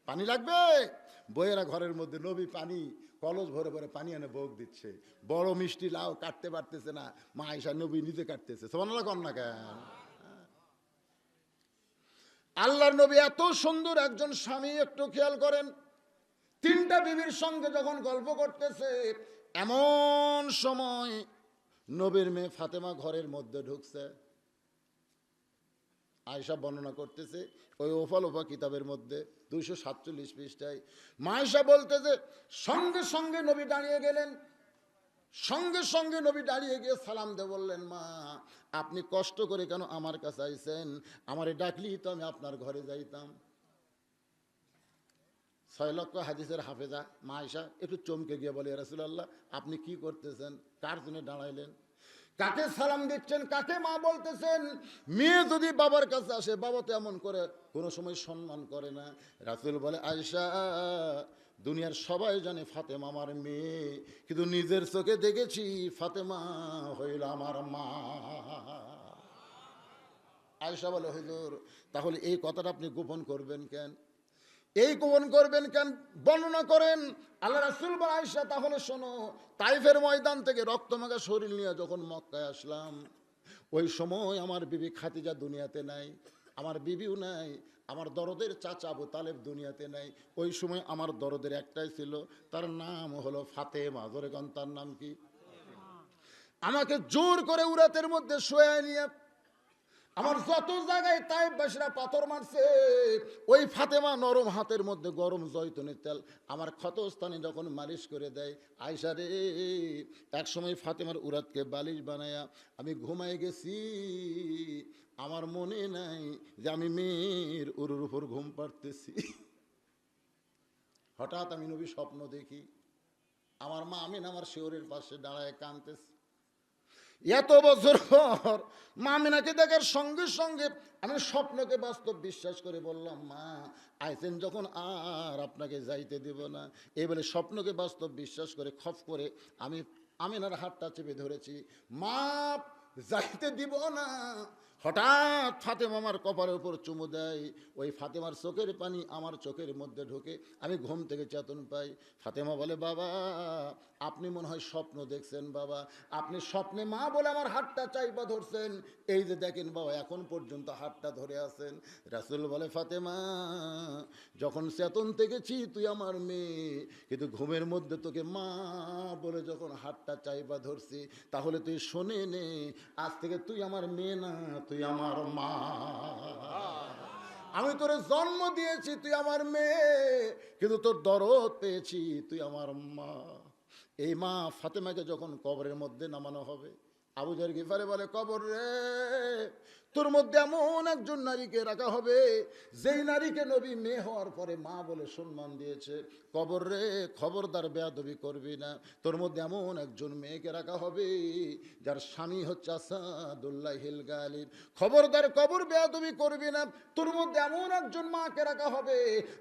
পানি লাগবে, বইয়েরা ঘরের মধ্যে নবী পানি কলস ভরে ভরে পানি এনে বউক দিচ্ছে। বড় মিষ্টি লাউ কাটতে পারতেছে না, মা আয়েশা নবী নিজে কাটতেছে। সুবহানাল্লাহ কর না কেন? আল্লাহর নবী এত সুন্দর একজন স্বামী, একটু খেয়াল করেন, তিনটা বিবির সঙ্গে যখন গল্প করতেছে, এমন সময় নবীর মেয়ে ফাতেমা ঘরের মধ্যে ঢুকছে। আয়েশা বর্ণনা করতেছে ওই ওফা কিতাবের মধ্যে 247 পৃষ্ঠায়। মা আয়েশা বলতেছে, সঙ্গে সঙ্গে নবী দাঁড়িয়ে গেলেন, সঙ্গে সঙ্গে নবী দাঁড়িয়ে গিয়ে সালাম দিয়ে বললেন, মা আপনি কষ্ট করে কেন আমার কাছে আইছেন? আমারে ডাকলি তো আমি আপনার ঘরে যাইতাম। 6 লক্ষ হাদিসের হাফেজা মা আয়েশা একটু চমকে গিয়ে বলে, ইয়া রাসূলুল্লাহ আপনি কি করতেছেন? কার জন্য দাঁড়াইলেন? কাকে সালাম দিচ্ছেন? কাকে মা বলতেছেন? মেয়ে যদি বাবার কাছে আসে, বাবা তো এমন করে কোনো সময় সম্মান করে না। রাসূল বলে, আয়েশা দুনিয়ার সবাই জানে ফাতেমা আমার মেয়ে, কিন্তু নিজের চোখে দেখেছি ফাতেমা হইল আমার মা। আয়েশা বলে, হুজুর তাহলে এই কথাটা আপনি গোপন করবেন কেন? এই গোপন করবেন কেন? বর্ণনা করেন। আল্লাহ রাসূল বলে, আয়েশা তাহলে শোনো, তাইফের ময়দান থেকে রক্তমাখা শরীর নিয়ে যখন মক্কায় আসলাম, ওই সময় আমার বিবি খাদিজা দুনিয়াতে নাই, আমার বিবিও নাই, আমার দরদের চাচা আবু তালেব দুনিয়াতে নাই। ওই সময় আমার দরদের একটাই ছিল, তার নাম হলো ফাতেমা। জোরে কোন তার নাম কি? আমাকে জোর করে উরাতের মধ্যে শোয়া নিয়ে আমার যত জায়গায় তাইফবাসীরা পাথর মারছে, ওই ফাতেমা নরম হাতের মধ্যে গরম জয়তুনের তেল আমার ক্ষতস্থানে যখন মালিশ করে দেয়। আয়েশা রে, এক সময় ফাতেমার উরাতকে বালিশ বানায়া আমি ঘুমাই গেছি, আমার মনে নাই যে আমি মেয়ের উরুর উপর ঘুম পাড়তেছি। হঠাৎ আমি নবী স্বপ্ন দেখি, আমার মা আমিন আমার শিওরের পাশে দাঁড়ায় কাঁদতেছে। এত বছর পর মা আমিনাকে দেখার সঙ্গে সঙ্গে আমি স্বপ্নকে বাস্তব বিশ্বাস করে বললাম, মা আইছেন যখন আর আপনাকে যাইতে দেব না। এই বলে স্বপ্নকে বাস্তব বিশ্বাস করে খপ করে আমি আমিনার হাতটা চেপে ধরেছি, মা যাইতে দিব না। হঠাৎ ফাতেমা আমার কপালের উপর চুমু দেয়, ওই ফাতেমার চোখের পানি আমার চোখের মধ্যে ঢোকে, আমি ঘুম থেকে চেতন পাই। ফাতেমা বলে, বাবা আপনি মনে হয় স্বপ্ন দেখছেন, বাবা আপনি স্বপ্নে মা বলে আমার হাতটা চাইপা ধরছেন, এই যে দেখেন বাবা এখন পর্যন্ত হাতটা ধরে আছেন। রাসূল বলে, ফাতেমা যখন চেতন থেকেছি তুই আমার মেয়ে, কিন্তু ঘুমের মধ্যে তোকে মা বলে যখন হাতটা চাইপা ধরছি, তাহলে তুই শোনে নে, আজ থেকে তুই আমার মেয়ে না, তুই আমার মা। আমি তোরে জন্ম দিয়েছি, তুই আমার মেয়ে, কিন্তু তোর দরদ পেয়েছি, তুই আমার মা। এই মা ফাতেমাকে যখন কবরের মধ্যে নামানো হবে, আবু যর গিফারি বলে, কবর রে, তোর মধ্যে এমন একজন নারীকে রাখা হবে যেই নারীকে নবী মেয়ে হওয়ার পরে মা বলে সম্মান দিয়েছে। কবর রে, খবরদার বেয়াদবি করবি না, তোর মধ্যে এমন একজন মেয়েকে রাখা হবে যার স্বামী হচ্ছে আসাদুল্লাহিল গালিব। খবরদার কবর বেয়াদবি করবি না, তোর মধ্যে এমন একজন মাকে রাখা হবে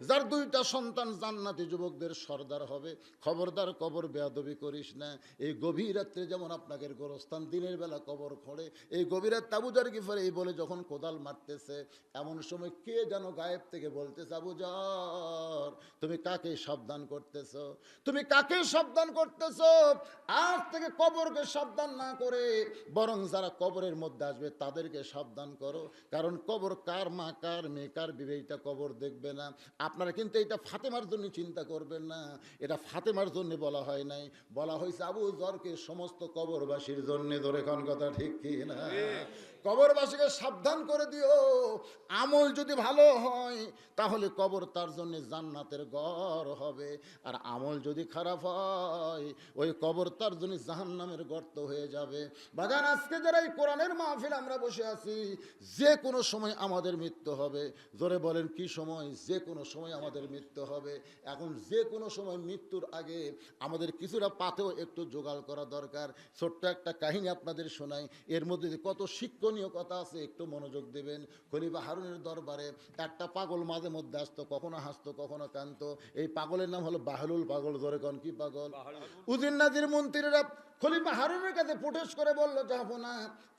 যার 2টা সন্তান জান্নাতি যুবকদের সর্দার হবে। খবরদার কবর বেয়াদবি করিস না। এই গভীর রাত্রে যেমন আপনাকে গোরস্থান, দিনের বেলা কবর খোঁড়ে, এই গভীর রাত্রে আবু যর গিফারি এই বলে যখন কোদাল মারতেছে, এমন সময় কে যেন গায়েব থেকে বলতেছে, আবু যর তুমি কাকে সাবধান করতেছ? তুমি কাকে সাবধান করতেছ? আজ থেকে কবরকে সাবধান না করে বরং যারা কবরের মধ্যে আসবে তাদেরকে সাবধান করো, কারণ কবর কার মা কার মেয়ে কার বিবে এটা কবর দেখবে না। আপনারা কিন্তু এটা ফাতেমার জন্য চিন্তা করবেন না, এটা ফাতেমার জন্য বলা হয় নাই, বলা হয়েছে আবু যরকে সমস্ত কবরবাসীর জন্য। ধরে কোন কথা ঠিক কি না? কবরবাসীকে সাবধান করে দিও, আমল যদি ভালো হয় তাহলে কবর তার জন্য জান্নাতের ঘর হবে, আর আমল যদি খারাপ হয় ওই কবর তার জন্য জাহান্নামের গর্ত হয়ে যাবে। বাজান, আজকে যারা এই কোরআনের মাহফিল আমরা বসে আছি, যে কোনো সময় আমাদের মৃত্যু হবে। জোরে বলেন কি সময়? যে কোনো সময় আমাদের মৃত্যু হবে। এখন যে কোনো সময় মৃত্যুর আগে আমাদের কিছুটা পাতেও একটু জোগাড় করা দরকার। ছোট্ট একটা কাহিনী আপনাদের শোনাই, এর মধ্যে যে কত শিক্ষণীয় কথা আছে একটু মনোযোগ দেবেন। খলিফা হারুনের দরবারে একটা পাগল মাঝে মধ্যে আসতো, কখনো হাসতো কখনো কাঁদতো। এই পাগলের নাম হলো বাহলুল পাগল। ধরে কন কি পাগল? উজির নাজির মন্ত্রীরা খলিফা হারুনের কাছে প্রোটেস্ট করে বলল, যাবো না,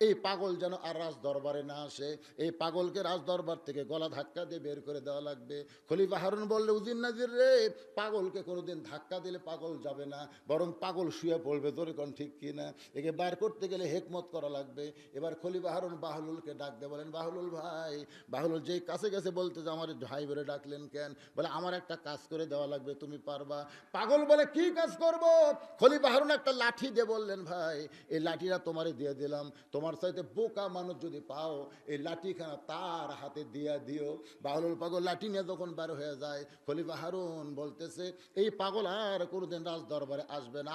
এই পাগল যেন আর রাজ দরবারে না আসে, এই পাগলকে রাজ দরবার থেকে গলা ধাক্কা দিয়ে বের করে দেওয়া লাগবে। খলিফা হারুন বললে, উজির নাজির রে, পাগলকে কোনোদিন ধাক্কা দিলে পাগল যাবে না, বরং পাগল শুয়ে পড়বে। তোরে কোন ঠিক কি না? একে বার করতে গেলে হেকমত করা লাগবে। এবার খলিফা হারুন বাহলুলকে ডাক দিয়ে বলেন, বাহলুল ভাই। বাহলুল যেই কাছে গেছে বলতে যে আমার ভাই বেড়ে ডাকলেন কেন? বলে আমার একটা কাজ করে দেওয়া লাগবে, তুমি পারবা? পাগল বলে, কি কাজ করব? খলিফা হারুন একটা লাঠি দিয়ে বললেন, ভাই এই লাঠিটা তোমারে দিয়ে দিলাম, তোমার চাইতে বোকা মানুষ যদি পাও এই লাঠিখানা তার হাতে দিয়ে দিও। বাহলুল পাগল লাঠি নিয়ে যখন বার হয়ে যায়, খলিফা হারুন বলতেছে, এই পাগল আর কোনোদিন রাজ দরবারে আসবে না।